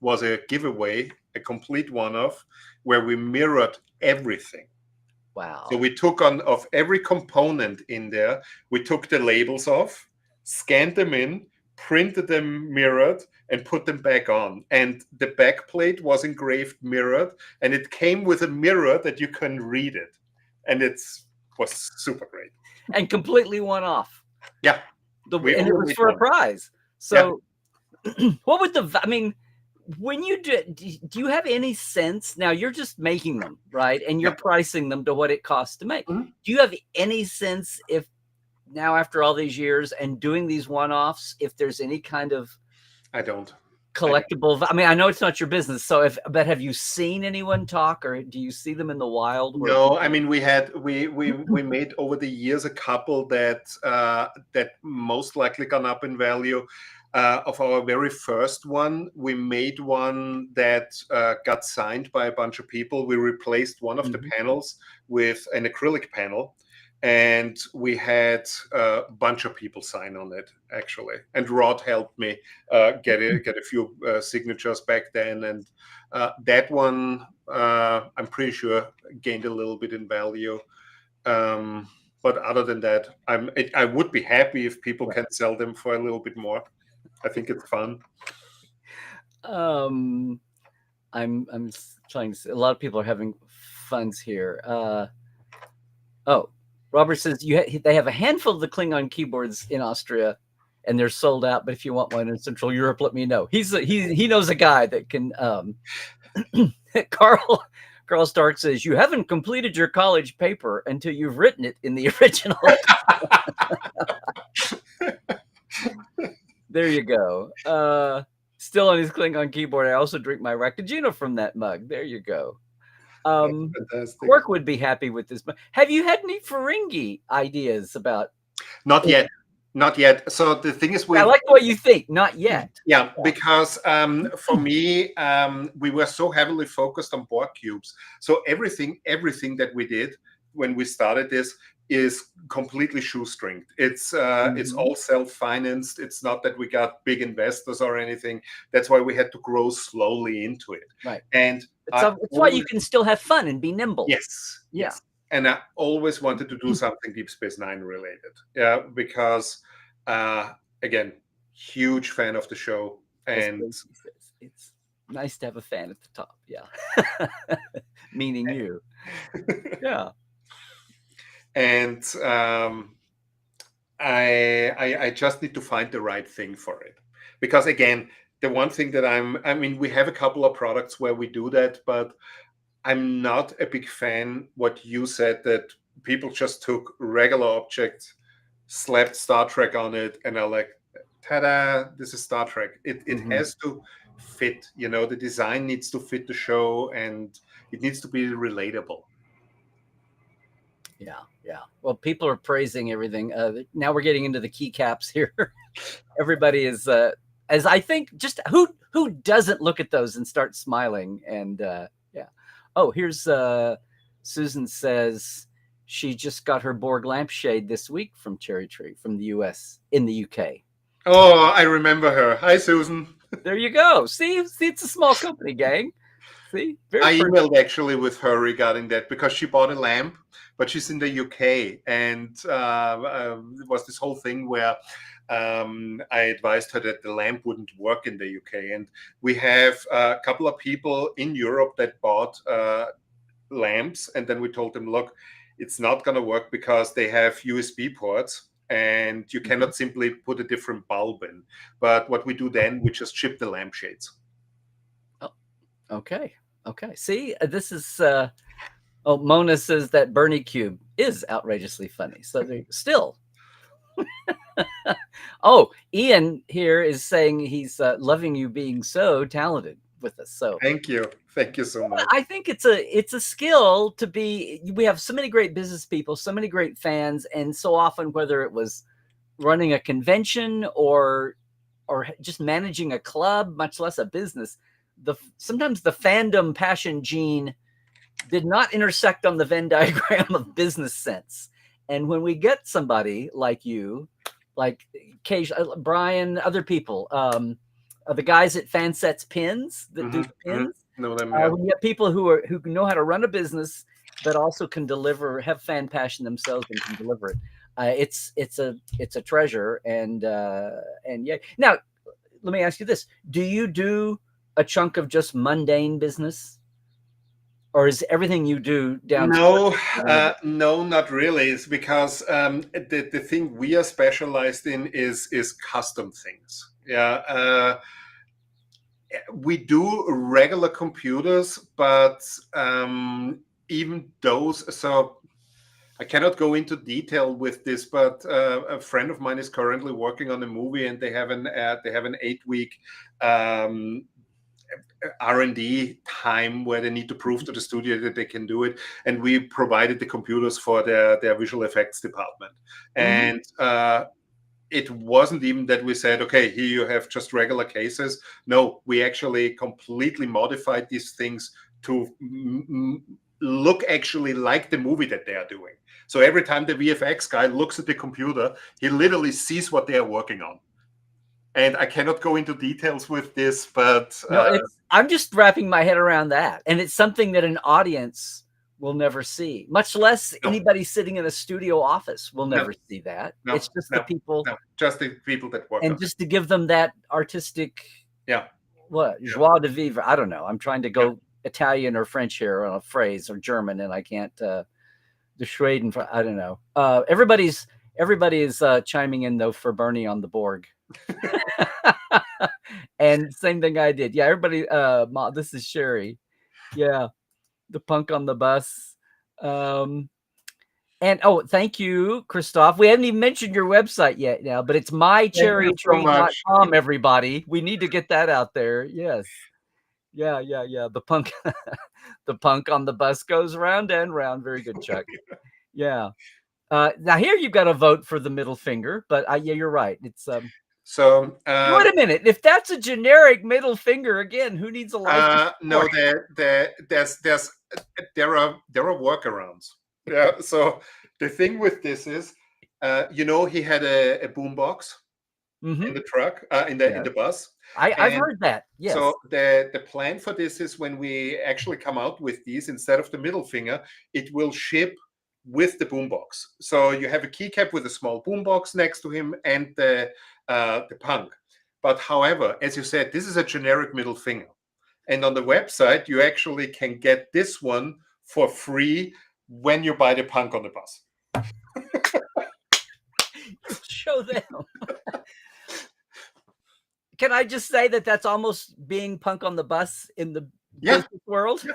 Was a giveaway, a complete one-off, where we mirrored everything. Wow. So we took on of every component in there, we took the labels off, scanned them in, printed them mirrored, and put them back on. And the back plate was engraved mirrored, and it came with a mirror that you can read it. And it was super great. And completely one off. Yeah. And it was for a prize. So what would when you do you have any sense? Now you're just making them, right? And you're pricing them to what it costs to make. Mm-hmm. Do you have any sense if now after all these years and doing these one-offs, if there's any kind of collectible? I mean, I know it's not your business, but have you seen anyone talk, or do you see them in the wild? No, I mean we made over the years a couple that most likely gone up in value. Of our very first one, we made one that got signed by a bunch of people. We replaced one of the panels with an acrylic panel, and we had a bunch of people sign on it, actually. And Rod helped me get a few signatures back then. And that one, I'm pretty sure, gained a little bit in value. But other than that, I would be happy if people can sell them for a little bit more. I think it's fun. I'm trying to see. A lot of people are having funs here. Robert says they have a handful of the Klingon keyboards in Austria, and they're sold out. But if you want one in Central Europe, let me know. He knows a guy that can. Carl Stark says you haven't completed your college paper until you've written it in the original. There you go. Still on his Klingon keyboard. I also drink my Raktajino from that mug. There you go. Quark would be happy with this. Have you had any Ferengi ideas about? Not yet. Not yet. So the thing is, I like the way you think. Not yet. Yeah, because for me, we were so heavily focused on board cubes. So everything that we did when we started this is completely shoestringed. It's all self-financed. It's not that we got big investors or anything. That's why we had to grow slowly into it. Right. And it's why you can still have fun and be nimble. Yes. Yeah. Yes. And I always wanted to do something Deep Space Nine related. Yeah, because again, huge fan of the show, and it's nice to have a fan at the top. Yeah. Meaning you. Yeah. And I just need to find the right thing for it, because again, the one thing that we have a couple of products where we do that, but I'm not a big fan what you said, that people just took regular objects, slapped Star Trek on it, and are like, ta-da, this is Star Trek. It has to fit, the design needs to fit the show, and it needs to be relatable. Yeah. Well, people are praising everything. Now we're getting into the keycaps here. Everybody is, as I think, just who doesn't look at those and start smiling? And yeah. Oh, here's Susan says she just got her Borg lampshade this week from CherryTree from the US in the UK. Oh, I remember her. Hi, Susan. There you go. See, it's a small company, gang. See, I emailed actually with her regarding that, because she bought a lamp, but she's in the UK, and it was this whole thing where I advised her that the lamp wouldn't work in the UK, and we have a couple of people in Europe that bought lamps, and then we told them, look, it's not going to work because they have USB ports, and you cannot simply put a different bulb in. But what we do then, we just ship the lampshades. Oh, okay. See, this is. Mona says that Bernie Cube is outrageously funny. So still. Oh, Ian here is saying he's loving you being so talented with us. So thank you so much. I think it's a skill to be. We have so many great business people, so many great fans, and so often, whether it was running a convention or just managing a club, much less a business, sometimes the fandom passion gene did not intersect on the Venn diagram of business sense. And when we get somebody like you like Brian, other people, the guys at Fansets Pins that do the pins. Know them, yeah. When you have people who know how to run a business, but also can deliver, have fan passion themselves, and can deliver it. It's a treasure, and yeah. Now, let me ask you this: do you do a chunk of just mundane business, or is everything you do down? No, no, not really. It's because the thing we are specialized in is custom things. Yeah. We do regular computers, but even those, so I cannot go into detail with this, but a friend of mine is currently working on a movie, and they have an 8-week R&D time where they need to prove to the studio that they can do it, and we provided the computers for their visual effects department. And it wasn't even that we said, okay, here you have just regular cases. No, we actually completely modified these things to look actually like the movie that they are doing. So every time the VFX guy looks at the computer, he literally sees what they are working on. And I cannot go into details with this, but no, I'm just wrapping my head around that, and it's something that an audience will never see, much less anybody sitting in a studio office will never see that. It's just the people, just the people that work, and just to give them that artistic, joie de vivre. I don't know. I'm trying to go Italian or French here on a phrase, or German, and I can't. The Schweden, I don't know. Everybody is chiming in though for Bernie on the Borg. And same thing I did. Yeah, everybody. This is Sherry. Yeah. The punk on the bus. And thank you, Christoph. We haven't even mentioned your website yet now, but it's mycherrytree.com, everybody. We need to get that out there. Yes. Yeah. The punk the punk on the bus goes round and round. Very good, Chuck. Yeah. Now here you've got to vote for the middle finger, but yeah, you're right. It's so wait a minute. If that's a generic middle finger, again, who needs a license? No, there are workarounds. Yeah. So the thing with this is, he had a boombox in the truck, in the bus. I've heard that. Yes. So the plan for this is, when we actually come out with these, instead of the middle finger, it will ship with the boombox. So you have a keycap with a small boombox next to him, and the punk. But however, as you said, this is a generic middle finger. And on the website, you actually can get this one for free when you buy the punk on the bus. Show them. Can I just say that that's almost being punk on the bus in the business world?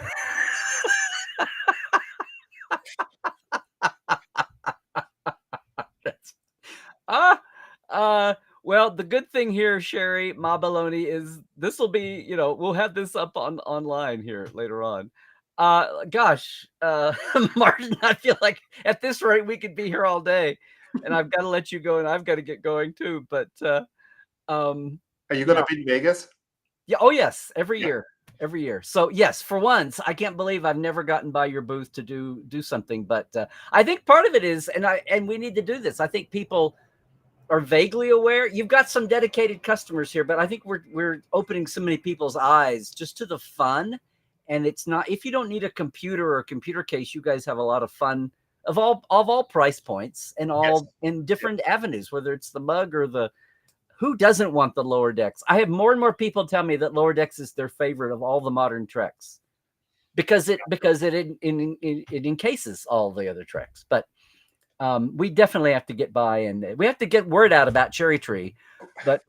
Well, the good thing here, Sherry, Ma Baloney, is this will be, we'll have this up online here later on. Gosh, Martin, I feel like at this rate we could be here all day, and I've got to let you go, and I've got to get going too. But are you going to be in Vegas? Yeah. Oh yes, every year. So yes, for once, I can't believe I've never gotten by your booth to do something. But I think part of it is, and we need to do this. I think people are vaguely aware. You've got some dedicated customers here, but I think we're opening so many people's eyes just to the fun. And it's not, if you don't need a computer or a computer case, you guys have a lot of fun of all price points, and all in different avenues, whether it's the mug or who doesn't want the lower decks? I have more and more people tell me that lower decks is their favorite of all the modern Treks, because it encases all the other Treks. But we definitely have to get by, and we have to get word out about CherryTree. But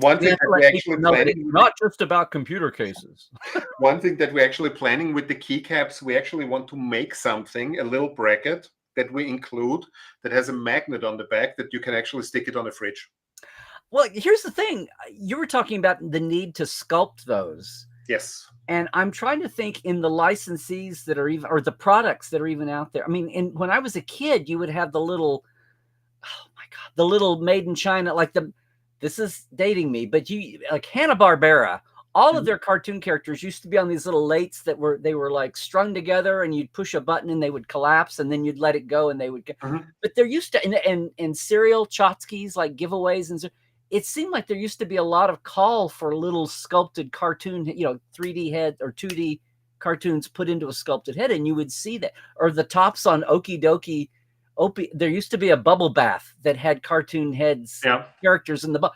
one thing that we're actually planning, not just about computer cases. One thing that we're actually planning with the keycaps, we actually want to make something, a little bracket that we include, that has a magnet on the back that you can actually stick it on a fridge. Well, here's the thing. You were talking about the need to sculpt those. Yes. And I'm trying to think in the licensees that are even, or the products that are even out there. I mean, when I was a kid, you would have the little, oh my God, the little made in China, like this is dating me, but like Hanna-Barbera all of their cartoon characters used to be on these little lates that were like strung together, and you'd push a button and they would collapse, and then you'd let it go and they would go. But there used to, and cereal tchotchkes, like giveaways, and so it seemed like there used to be a lot of call for little sculpted cartoon, 3D head or 2D cartoons put into a sculpted head, and you would see that. Or the tops on Okie Dokie Opie, there used to be a bubble bath that had cartoon heads, characters in the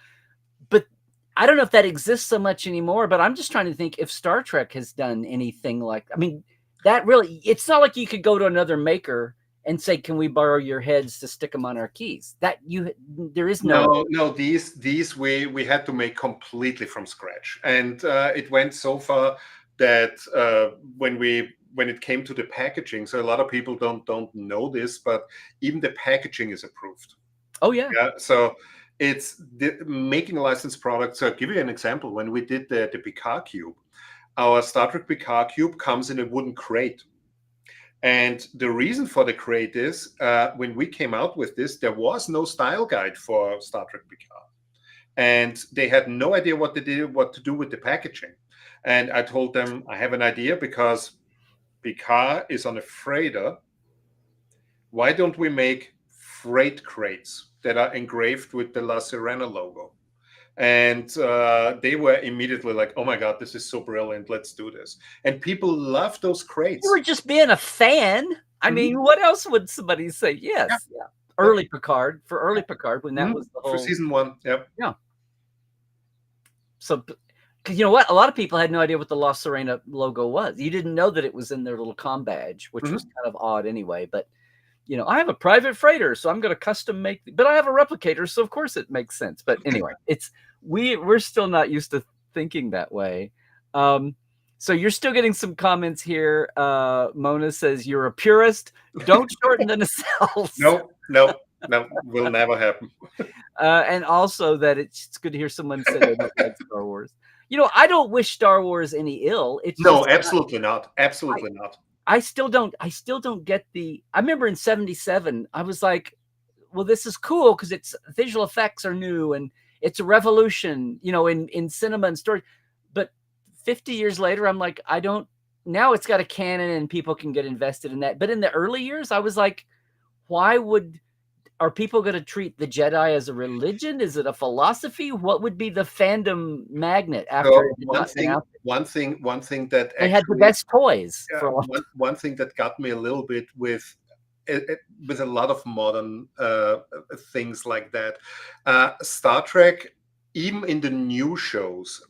but I don't know if that exists so much anymore. But I'm just trying to think if Star Trek has done anything like, I mean, that really, it's not like you could go to another maker and say, can we borrow your heads to stick them on our keys? There is no. These we had to make completely from scratch, and it went so far that when it came to the packaging, so a lot of people don't know this, but even the packaging is approved. Oh yeah. So it's making a licensed product. So I'll give you an example. When we did the Picard cube, our Star Trek Picard cube comes in a wooden crate. And the reason for the crate is when we came out with this, there was no style guide for Star Trek Picard. And they had no idea what to do with the packaging. And I told them, I have an idea, because Picard is on a freighter. Why don't we make freight crates that are engraved with the La Sirena logo? And they were immediately like, oh my God, this is so brilliant. Let's do this. And people love those crates. You were just being a fan. I mean, what else would somebody say? Yes. Yeah. Early Picard, when that was the whole. For season 1. Yep. Yeah. So, because you know what? A lot of people had no idea what the La Sirena logo was. You didn't know that it was in their little comm badge, which was kind of odd anyway. But, I have a private freighter, so I'm going to custom make, but I have a replicator, so of course it makes sense. But anyway, we're still not used to thinking that way. So you're still getting some comments here. Mona says, you're a purist. Don't shorten the nacelles. No, will never happen. And also that it's good to hear someone say they don't like Star Wars. I don't wish Star Wars any ill. Absolutely not. Absolutely not. I still don't get I remember in 77, I was like, well, this is cool because it's visual effects are new and it's a revolution, in cinema and story. But 50 years later, I'm like, now it's got a canon and people can get invested in that. But in the early years, I was like, are people going to treat the Jedi as a religion? Is it a philosophy? What would be the fandom magnet after one thing that they had the best toys. One thing that got me a little bit with a lot of modern things like that, Star Trek, even in the new shows,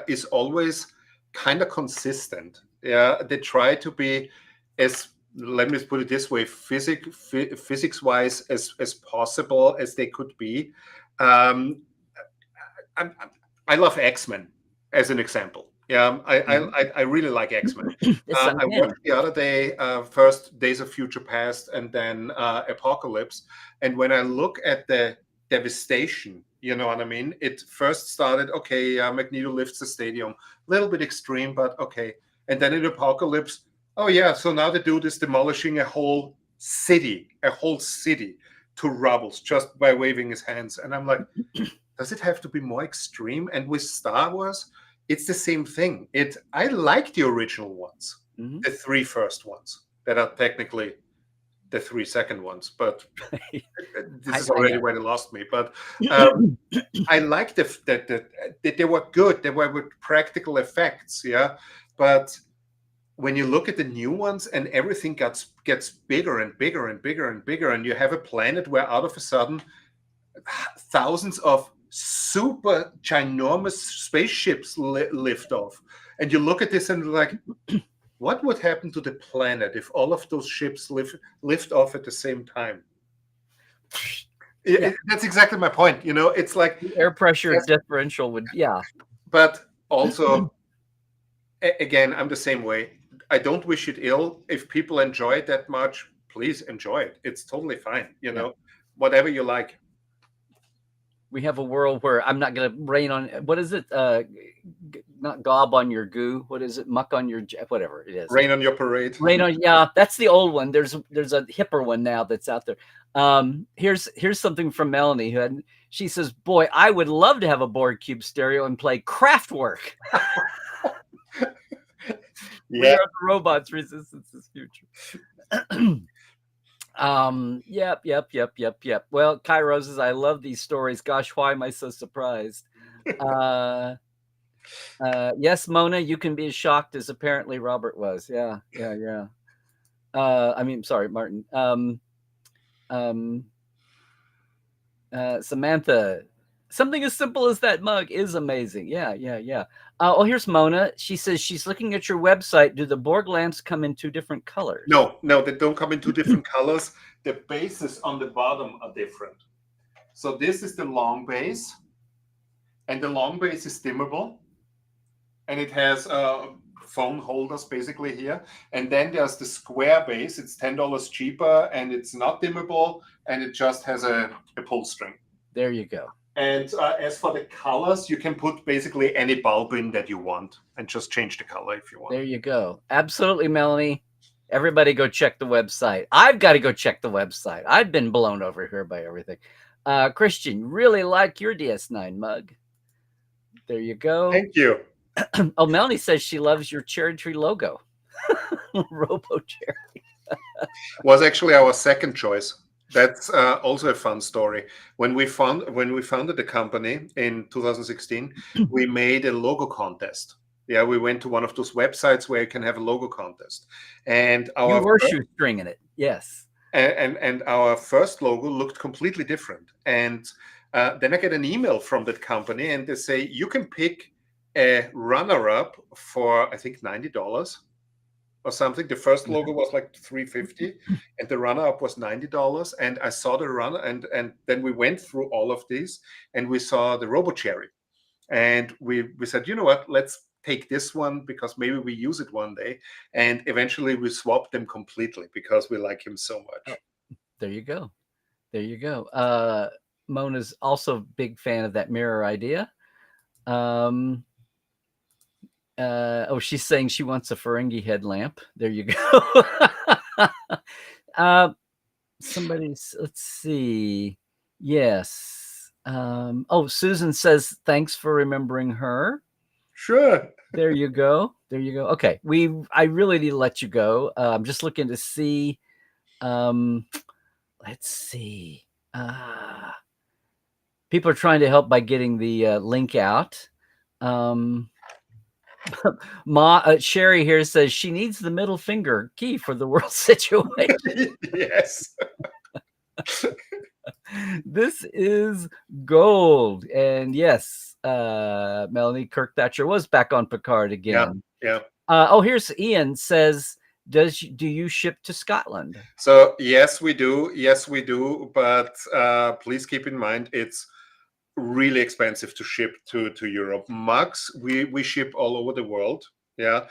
is always kind of consistent. Yeah, they try to be as, let me put it this way, physics-wise as possible as they could be. I love X-Men as an example. Yeah, I really like X-Men. I watched the other day first Days of Future Past and then Apocalypse. And when I look at the devastation, you know what I mean? It first started, Magneto lifts the stadium. A little bit extreme, but okay. And then in Apocalypse, oh yeah, so now the dude is demolishing a whole city to rubbles just by waving his hands. And I'm like, does it have to be more extreme? And with Star Wars, it's the same thing. I like the original ones, the 3 first ones that are technically the 3 second ones, but this is already where they lost me. But I like that they were good. They were with practical effects, yeah. But when you look at the new ones and everything gets bigger and bigger and bigger and bigger, and you have a planet where out of a sudden thousands of super ginormous spaceships lift off, and you look at this and like, what would happen to the planet if all of those ships lift off at the same time? That's exactly my point. It's like the air pressure differential would, But also, again, I'm the same way. I don't wish it ill. If people enjoy it that much, please enjoy it. It's totally fine. Whatever you like. We have a world where I'm not going to rain on, what is it? Not gob on your goo. What is it? Muck on your, whatever it is. Rain on your parade. Rain on, yeah, that's the old one. There's a hipper one now that's out there. Here's something from Melanie she says, boy, I would love to have a board cube stereo and play Kraftwerk. We are the robots, resistance is future. Yep. Well, Kairos says, I love these stories. Gosh, why am I so surprised? Yes, Mona, you can be as shocked as apparently Robert was. Yeah. I mean, sorry, Martin. Samantha, something as simple as that mug is amazing. Yeah. Oh, here's Mona. She says she's looking at your website. Do the Borg lamps come in 2 different colors? No, they don't come in 2 different colors. The bases on the bottom are different. So this is the long base, and the long base is dimmable, and it has phone holders basically here. And then there's the square base. It's $10 cheaper, and it's not dimmable, and it just has a pull string. There you go. And as for the colors, you can put basically any bulb in that you want and just change the color if you want. There you go. Absolutely, Melanie. Everybody go check the website. I've got to go check the website. I've been blown over here by everything. Christian, really like your DS9 mug. There you go. Thank you. Oh, Melanie says she loves your CherryTree logo. Robo Cherry. Was actually our second choice. That's also a fun story. When we founded the company in 2016, we made a logo contest. Yeah, we went to one of those websites where you can have a logo contest, and you were shoestringing it, yes. And our first logo looked completely different. And then I get an email from that company, and they say you can pick a runner-up for I think $90. Or something. The first logo was like $350, and the runner-up was $90. And I saw the runner, and then we went through all of these, and we saw the Robo Cherry, and we said, you know what? Let's take this one because maybe we use it one day. And eventually, we swapped them completely because we like him so much. Oh, there you go. Mona's also a big fan of that mirror idea. She's saying she wants a Ferengi headlamp. There you go. Let's see. Yes. Susan says, thanks for remembering her. Sure. There you go. Okay. I really need to let you go. I'm just looking to see. Let's see. People are trying to help by getting the link out. Sherry here says she needs the middle finger key for the world situation. Yes. This is gold. And yes, Melanie Kirkthratcher was back on Picard again. Yeah. Here's Ian says, do you ship to Scotland? So yes, we do. But please keep in mind, it's really expensive to ship to Europe. Mugs, we ship all over the world. Yeah.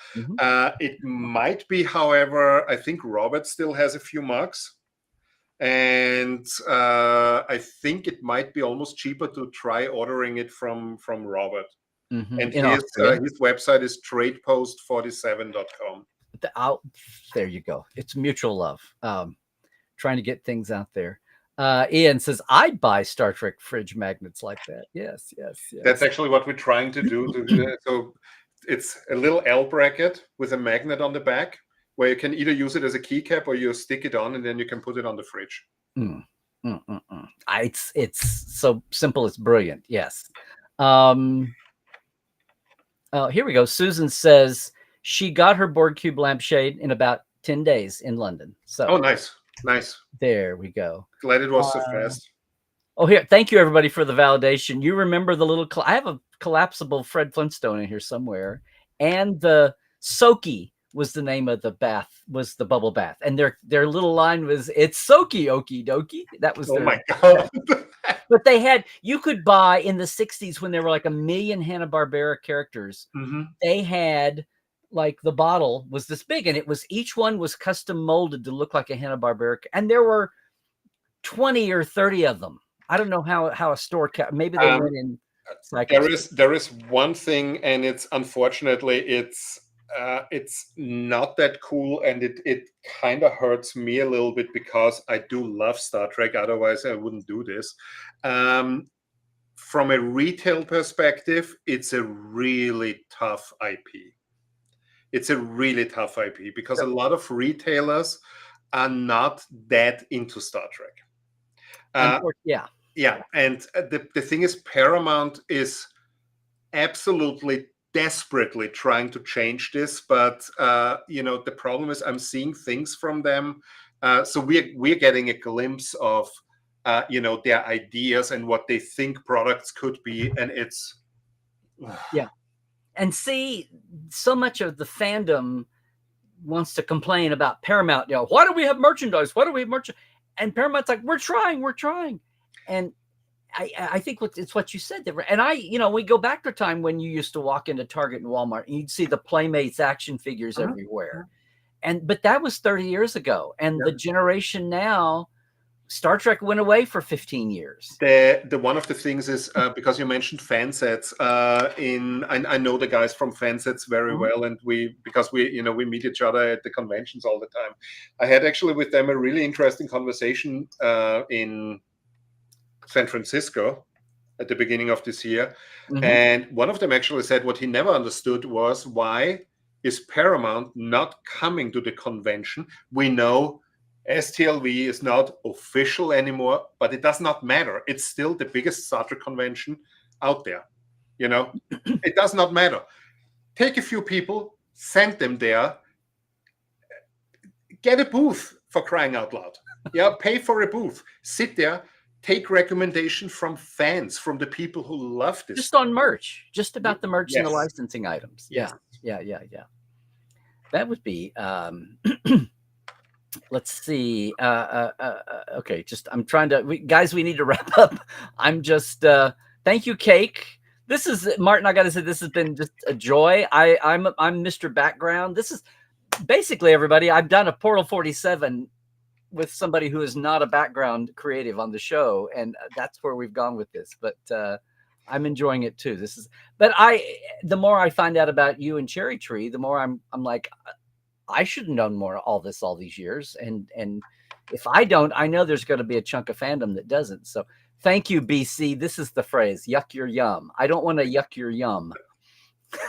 It might be, however, I think Robert still has a few mugs, and I think it might be almost cheaper to try ordering it from Robert. And his website is tradepost47.com. There you go. It's mutual love. Trying to get things out there. Ian says, I'd buy Star Trek fridge magnets like that. Yes. That's actually what we're trying to do. So it's a little L bracket with a magnet on the back where you can either use it as a keycap or you stick it on and then you can put it on the fridge. It's so simple. It's brilliant. Yes. Here we go. Susan says she got her Borg Cube lampshade in about 10 days in London. So nice. There we go. Glad it was so fast. Here, thank you everybody for the validation. You remember the little, I have a collapsible Fred Flintstone in here somewhere, and the Soaky was the name of the bath, was the bubble bath, and their little line was, it's Soaky, okie dokie. That was my God. But they had, you could buy in the 60s when there were like 1 million Hanna-Barbera characters. They had, like, the bottle was this big, and each one was custom molded to look like a Hanna-Barbera, and there were 20 or 30 of them. I don't know how a store maybe they went in cycles. There is one thing, and it's unfortunately it's not that cool, and it kind of hurts me a little bit because I do love Star Trek. Otherwise, I wouldn't do this. From a retail perspective, it's a really tough IP. It's a really tough IP because a lot of retailers are not that into Star Trek. Yeah. Yeah, and the thing is, Paramount is absolutely desperately trying to change this, but the problem is I'm seeing things from them. So we're getting a glimpse of their ideas and what they think products could be, and it's Yeah. And see, so much of the fandom wants to complain about Paramount. Why do we have merchandise? Why do we have merchandise? And Paramount's like, we're trying. And I think it's what you said there. And we go back to a time when you used to walk into Target and Walmart and you'd see the Playmates action figures everywhere. But that was 30 years ago. And the generation now, Star Trek went away for 15 years. The one of the things is because you mentioned fan sets. I know the guys from fan sets very well, and because we meet each other at the conventions all the time. I had actually with them a really interesting conversation in San Francisco at the beginning of this year, and one of them actually said what he never understood was why is Paramount not coming to the convention. We know STLV is not official anymore, but it does not matter. It's still the biggest Star Trek convention out there. It does not matter. Take a few people, send them there, get a booth, for crying out loud. Yeah, pay for a booth, sit there, take recommendation from fans, from the people who love this. Just on merch, just about the merch and the licensing items. Yes. Yeah. That would be. Let's see. Okay, I'm trying to. Guys, we need to wrap up. I'm just. Thank you, Cake. This is Martin. I got to say, this has been just a joy. I'm Mr. Background. This is basically everybody. I've done a Portal 47 with somebody who is not a background creative on the show, and that's where we've gone with this. But I'm enjoying it too. The more I find out about you and CherryTree, the more I'm like, I should have known more all these years. And if I don't, I know there's going to be a chunk of fandom that doesn't. So thank you, BC. This is the phrase, yuck your yum. I don't want to yuck your yum.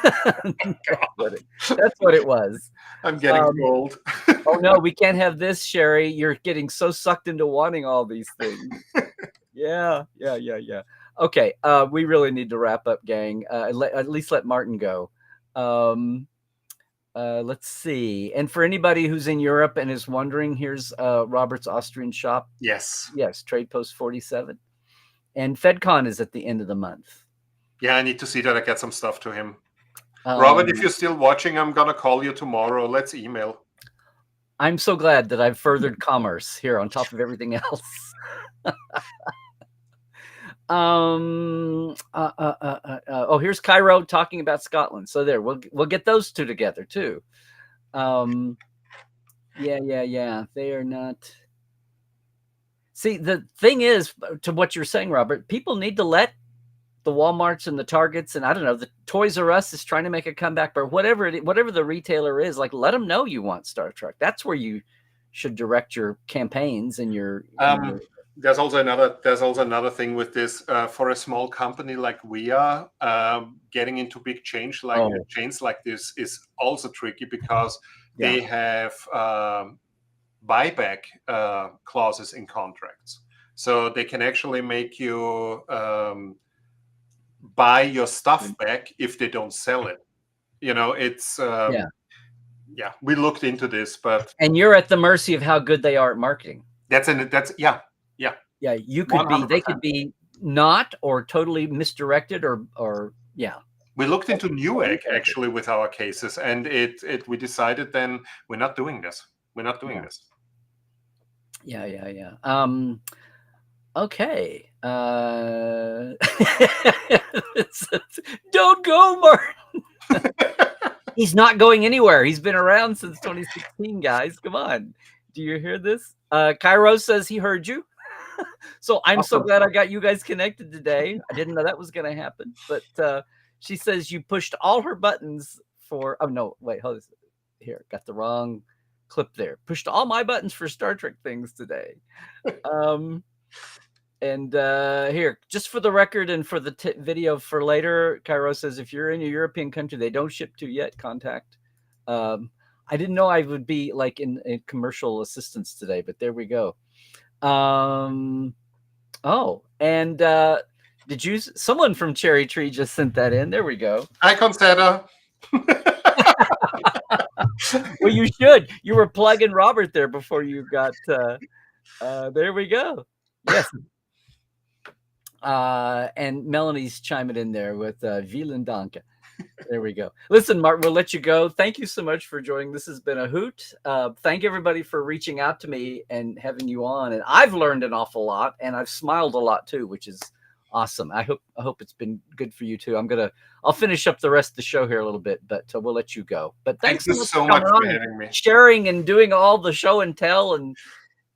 That's what it was. I'm getting old. Oh no, we can't have this, Sherry. You're getting so sucked into wanting all these things. Yeah. Okay, we really need to wrap up, gang. At least let Martin go. Let's see. And for anybody who's in Europe and is wondering, here's Robert's Austrian shop. Yes, Trade Post 47. And FedCon is at the end of the month. Yeah, I need to see that I get some stuff to him. Robert, if you're still watching, I'm going to call you tomorrow. Let's email. I'm so glad that I've furthered commerce here on top of everything else. Here's Cairo talking about Scotland. So there, we'll get those two together too. Yeah. They are not. See, the thing is, to what you're saying, Robert, people need to let the Walmarts and the Targets, and I don't know, the Toys R Us is trying to make a comeback, but whatever the retailer is, like, let them know you want Star Trek. That's where you should direct your campaigns and your. There's also another thing with this. For a small company like we are, getting into big chains like this is also tricky because they have buyback clauses in contracts, so they can actually make you buy your stuff back if they don't sell it. It's we looked into this, and you're at the mercy of how good they are at marketing. You could 100%. They could be not or totally misdirected or. We looked into Newegg actually with our cases, and we decided then we're not doing this. Yeah. Okay. Don't go, Martin. He's not going anywhere. He's been around since 2016, guys. Come on. Do you hear this? Cairo says he heard you. So I'm so Awesome. glad I got you guys connected today. I didn't know that was going to happen, but she says you pushed all her buttons for. Oh no, wait, hold this. Here, got the wrong clip there. Pushed all my buttons for Star Trek things today. And here, just for the record and for the video for later, Cairo says if you're in a European country they don't ship to yet, contact. I didn't know I would be like in commercial assistance today, but there we go. Oh, and did you? Someone from CherryTree just sent that in. There we go. I consider. Well, you should. You were plugging Robert there before you got. There we go. Yes. And Melanie's chiming in there with Vielen Dank. There we go. Listen, Martin, we'll let you go. Thank you so much for joining. This has been a hoot. Thank everybody for reaching out to me and having you on. And I've learned an awful lot, and I've smiled a lot too, which is awesome. I hope it's been good for you too. I'll finish up the rest of the show here a little bit, but we'll let you go. But thanks Thank you so much for having me. Sharing and doing all the show and tell and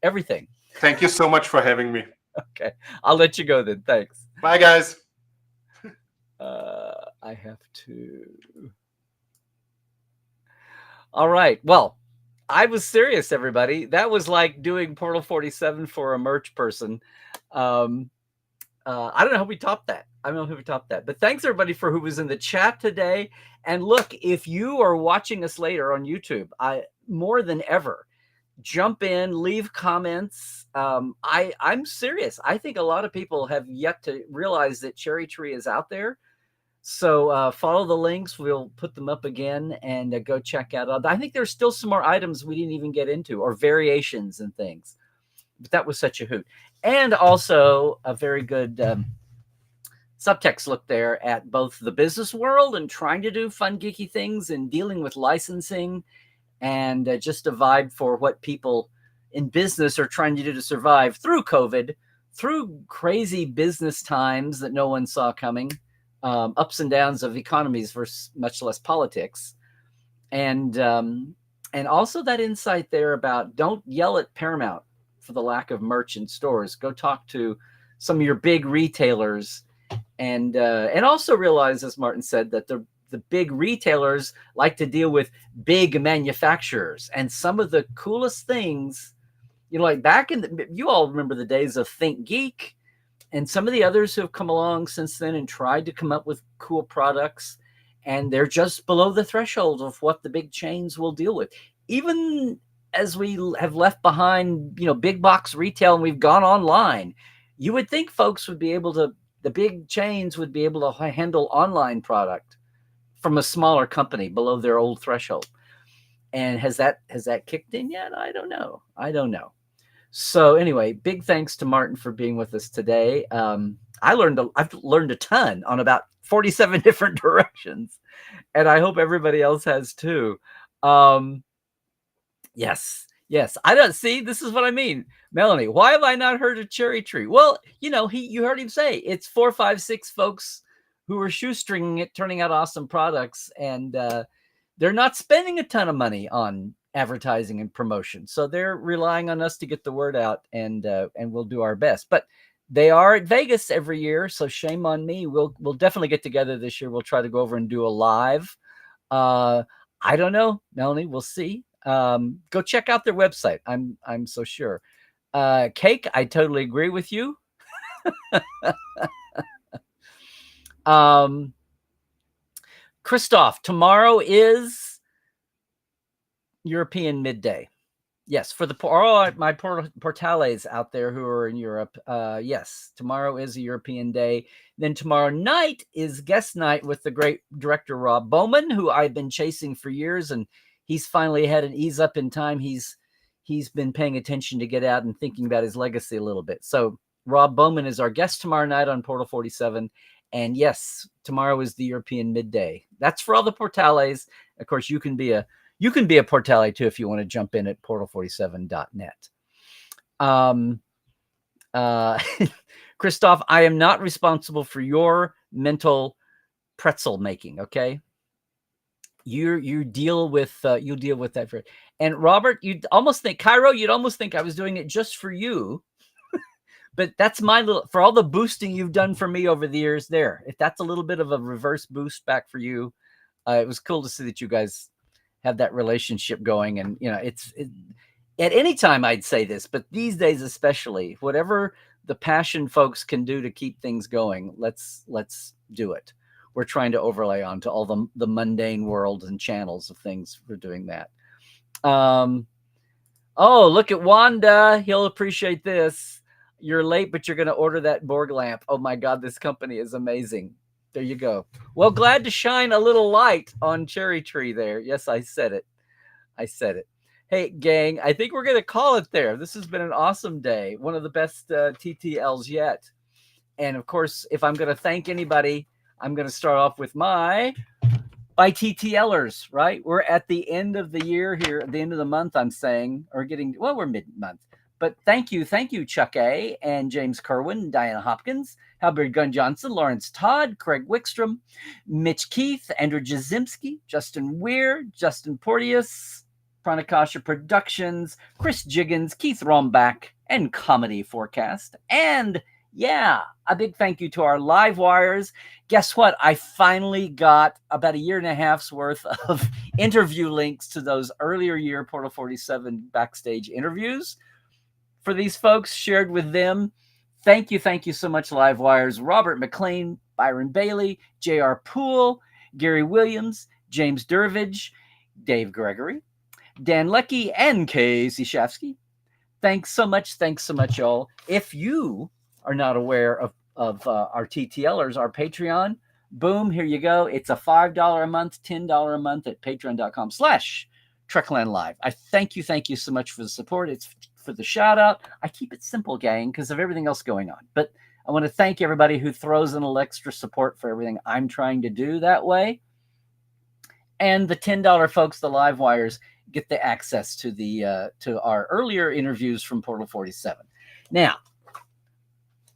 everything. Thank you so much for having me. Okay, I'll let you go then. Thanks. Bye, guys. I have to. All right. Well, I was serious, everybody. That was like doing Portal 47 for a merch person. I don't know how we topped that. I don't know who we topped that. But thanks, everybody, for who was in the chat today. And look, if you are watching us later on YouTube, more than ever, jump in, leave comments. I'm serious. I think a lot of people have yet to realize that CherryTree is out there. So follow the links. We'll put them up again and go check out. I think there's still some more items we didn't even get into or variations and things. But that was such a hoot. And also a very good subtext look there at both the business world and trying to do fun, geeky things and dealing with licensing and just a vibe for what people in business are trying to do to survive through COVID, through crazy business times that no one saw coming. Ups and downs of economies versus much less politics. And also that insight there about don't yell at Paramount for the lack of merch in stores. Go talk to some of your big retailers and also realize, as Martin said, that the big retailers like to deal with big manufacturers. And some of the coolest things, like back in you all remember the days of Think Geek, and some of the others who have come along since then and tried to come up with cool products, and they're just below the threshold of what the big chains will deal with. Even as we have left behind, big box retail and we've gone online, you would think folks would be able to, the big chains would be able to handle online product from a smaller company below their old threshold. And has that kicked in yet? I don't know. So anyway, big thanks to Martin for being with us today. I've learned a ton on about 47 different directions, and I hope everybody else has too. Yes. I don't see. This is what I mean, Melanie. Why have I not heard of CherryTree? Well, you heard him say it's 4, 5, 6 folks who are shoestringing it, turning out awesome products, and they're not spending a ton of money on advertising and promotion. So they're relying on us to get the word out, and we'll do our best. But they are at Vegas every year, so shame on me. We'll definitely get together this year. We'll try to go over and do a live. I don't know, Melanie. We'll see. Go check out their website. I'm so sure. Cake, I totally agree with you. Christoph, tomorrow is European midday. Yes, for my portales out there who are in Europe. Yes, tomorrow is a European day. Then tomorrow night is guest night with the great director Rob Bowman, who I've been chasing for years, and he's finally had an ease up in time. He's been paying attention to get out and thinking about his legacy a little bit. So Rob Bowman is our guest tomorrow night on Portal 47. And yes, tomorrow is the European midday. That's for all the portales. Of course, you can be a portale too if you want to jump in at portal47.net. Christoph, I am not responsible for your mental pretzel making. Okay, you deal with that for it. And Robert, you'd almost think I was doing it just for you. But that's my little, for all the boosting you've done for me over the years there. If that's a little bit of a reverse boost back for you, it was cool to see that you guys have that relationship going. And, at any time I'd say this, but these days especially, whatever the passion folks can do to keep things going, let's do it. We're trying to overlay onto all the mundane world and channels of things for doing that. Oh, look at Wanda. He'll appreciate this. You're late, but you're going to order that Borg lamp. Oh my God, this company is amazing. There you go. Well, glad to shine a little light on CherryTree there. Yes, I said it. Hey, gang, I think we're going to call it there. This has been an awesome day. One of the best TTLs yet. And of course, if I'm going to thank anybody, I'm going to start off with my TTLers, right? We're at the end of the year here, at the end of the month, I'm saying, or we're mid-month. But thank you, Chuck A. and James Kerwin, Diana Hopkins, Halbert Gunn Johnson, Lawrence Todd, Craig Wickstrom, Mitch Keith, Andrew Jazimski, Justin Weir, Justin Porteous, Pranakasha Productions, Chris Jiggins, Keith Rombach, and Comedy Forecast. And yeah, a big thank you to our live wires. Guess what? I finally got about 1.5 years worth of interview links to those earlier year Portal 47 backstage interviews for these folks, shared with them. Thank you so much, live wires. Robert McLean, Byron Bailey, J.R. Poole, Gary Williams, James Dervidge, Dave Gregory, Dan Leckie, and Casey Shafsky. Thanks so much, y'all. If you are not aware of our TTLers, our Patreon, boom, here you go. It's a $5 a month, $10 a month at patreon.com/Trekland Live. I thank you so much for the support. It's for the shout out. I keep it simple, gang, because of everything else going on. But I want to thank everybody who throws in a little extra support for everything I'm trying to do that way. And the $10 folks, the live wires, get the access to to our earlier interviews from Portal 47. Now,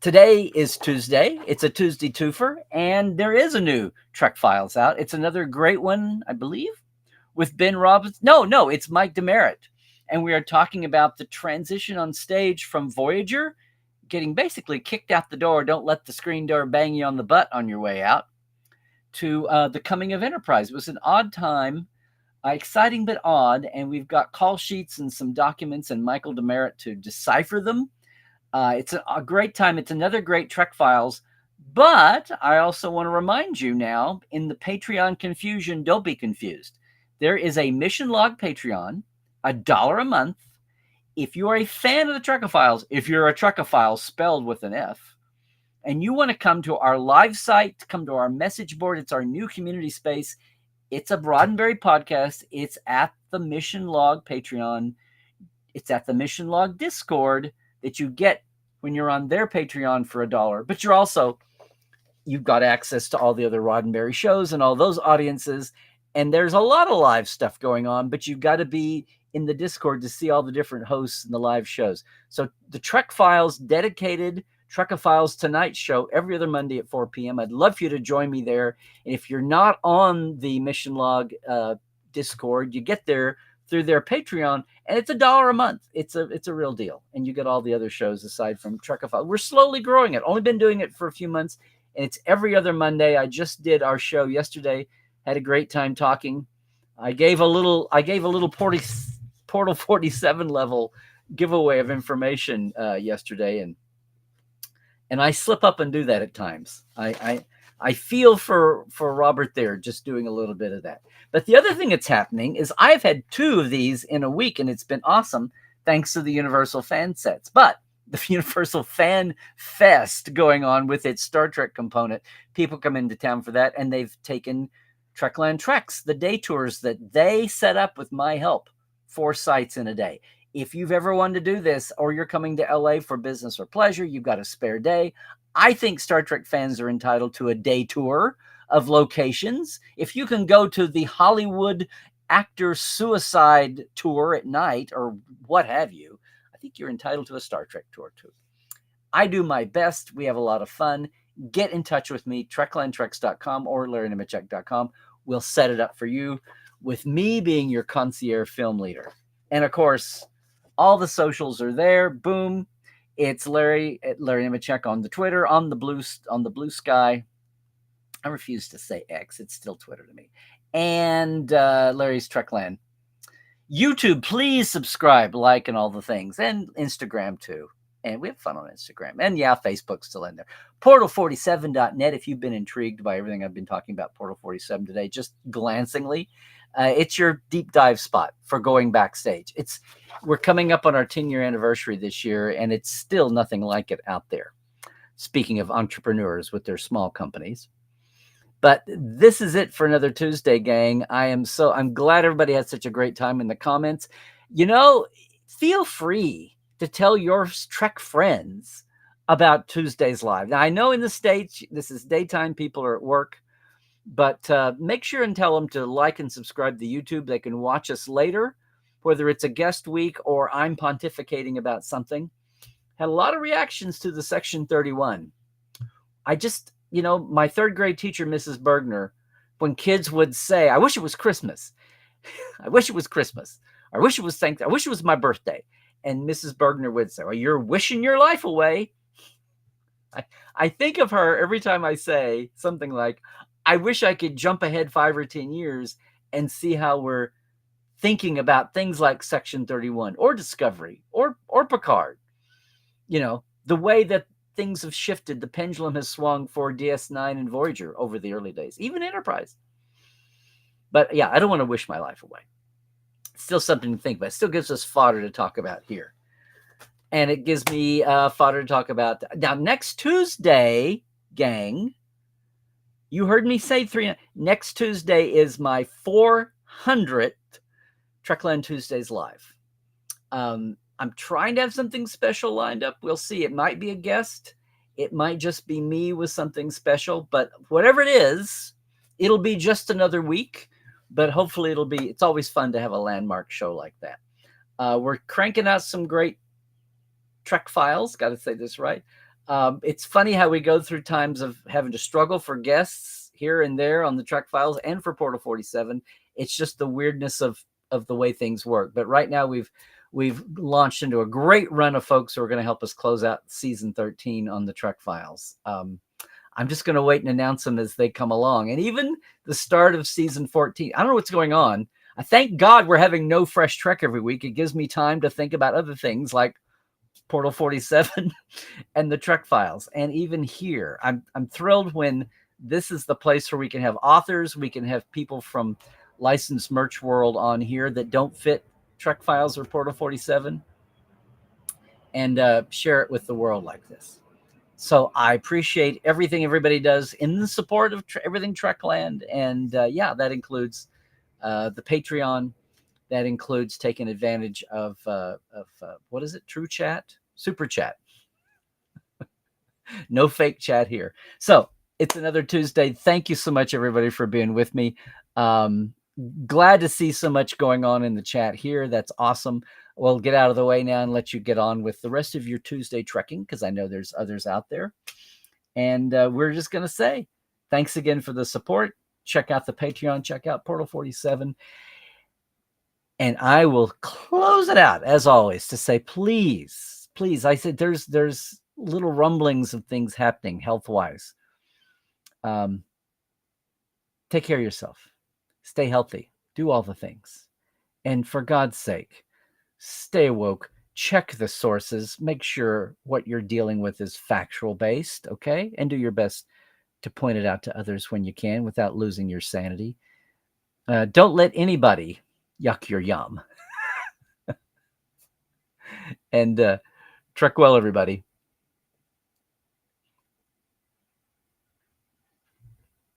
today is Tuesday. It's a Tuesday twofer, and there is a new Trek Files out. It's another great one, I believe, with Ben Robbins. No, it's Mike Demerit. And we are talking about the transition on stage from Voyager, getting basically kicked out the door, don't let the screen door bang you on the butt on your way out, to the coming of Enterprise. It was an odd time, exciting but odd, and we've got call sheets and some documents and Michael Demerit to decipher them. It's a great time. It's another great Trek Files. But I also want to remind you now, in the Patreon confusion, don't be confused. There is a Mission Log Patreon, $1 a month. If you are a fan of the Trekophiles, if you're a Trekophiles spelled with an F, and you want to come to our live site, come to our message board, it's our new community space. It's a Broadenberry podcast. It's at the Mission Log Patreon. It's at the Mission Log Discord that you get when you're on their Patreon for $1. But you've got access to all the other Roddenberry shows and all those audiences. And there's a lot of live stuff going on, but you've got to be in the Discord to see all the different hosts and the live shows. So the Trek Files dedicated Trekophiles Tonight show every other Monday at 4 p.m. I'd love for you to join me there. And if you're not on the Mission Log Discord, you get there through their Patreon, and it's $1 a month. It's a real deal. And you get all the other shows aside from Trekophiles. We're slowly growing it. Only been doing it for a few months, and it's every other Monday. I just did our show yesterday. Had a great time talking. I gave a little Portal 47 level giveaway of information yesterday, and I slip up and do that at times. I feel for Robert there, just doing a little bit of that. But the other thing that's happening is I've had 2 of these in a week, and it's been awesome thanks to the Universal Fan Sets. But the Universal Fan Fest going on with its Star Trek component, people come into town for that, and they've taken Trekland Treks, the day tours that they set up with my help, 4 sites in a day. If you've ever wanted to do this, or you're coming to LA for business or pleasure, you've got a spare day, I think Star Trek fans are entitled to a day tour of locations. If you can go to the Hollywood actor suicide tour at night, or what have you, I think you're entitled to a Star Trek tour too. I do my best. We have a lot of fun. Get in touch with me, treklandtreks.com or larrynemichek.com. We'll set it up for you with me being your concierge film leader. And of course, all the socials are there. Boom. It's Larry at Larry Nemechek on the Twitter, on the Blue Sky. I refuse to say X. It's still Twitter to me. And Larry's Trekland. YouTube, please subscribe, like, and all the things. And Instagram, too. And we have fun on Instagram. And yeah, Facebook's still in there. Portal47.net, if you've been intrigued by everything I've been talking about Portal 47 today, just glancingly, it's your deep dive spot for going backstage. We're coming up on our 10-year anniversary this year, and it's still nothing like it out there. Speaking of entrepreneurs with their small companies. But this is it for another Tuesday, gang. I'm glad everybody had such a great time in the comments. Feel free to tell your Trek friends about Tuesday's Live. Now, I know in the States, this is daytime, people are at work, but make sure and tell them to like and subscribe to YouTube. They can watch us later, whether it's a guest week or I'm pontificating about something. Had a lot of reactions to the Section 31. My third grade teacher, Mrs. Bergner, when kids would say, I wish it was Christmas. I wish it was Christmas. I wish it was Thanksgiving. I wish it was my birthday. And Mrs. Bergner would say, well, you're wishing your life away. I think of her every time I say something like, I wish I could jump ahead 5 or 10 years and see how we're thinking about things like Section 31 or Discovery or Picard. The way that things have shifted. The pendulum has swung for DS9 and Voyager over the early days, even Enterprise. But yeah, I don't want to wish my life away. It's still something to think about. It still gives us fodder to talk about here. And it gives me fodder to talk about. Now, next Tuesday, gang, you heard me say next Tuesday is my 400th Trekland Tuesdays Live. I'm trying to have something special lined up. We'll see. It might be a guest. It might just be me with something special. But whatever it is, it'll be just another week. But hopefully it's always fun to have a landmark show like that. We're cranking out some great Trek files. Got to say this right. It's funny how we go through times of having to struggle for guests here and there on the Trek files and for Portal 47. It's just the weirdness of the way things work. But right now we've launched into a great run of folks who are going to help us close out season 13 on the Trek files. I'm just going to wait and announce them as they come along. And even the start of season 14, I don't know what's going on. I thank God we're having no fresh Trek every week. It gives me time to think about other things like Portal 47 and the Trek files. And even here, I'm thrilled when this is the place where we can have authors, we can have people from licensed merch world on here that don't fit Trek files or Portal 47 and share it with the world like this. So I appreciate everything everybody does in the support of everything Trekland. And that includes the Patreon. That includes taking advantage of what is it? True Chat? Super Chat. No fake chat here. So it's another Tuesday. Thank you so much, everybody, for being with me. Glad to see so much going on in the chat here. That's awesome. We'll get out of the way now and let you get on with the rest of your Tuesday trekking, because I know there's others out there. And we're just going to say thanks again for the support. Check out the Patreon. Check out Portal 47. And I will close it out, as always, to say, please, I said there's little rumblings of things happening health-wise. Take care of yourself. Stay healthy. Do all the things. And for God's sake, stay woke. Check the sources. Make sure what you're dealing with is factual based, okay? And do your best to point it out to others when you can without losing your sanity. Don't let anybody yuck your yum. And trek well, everybody.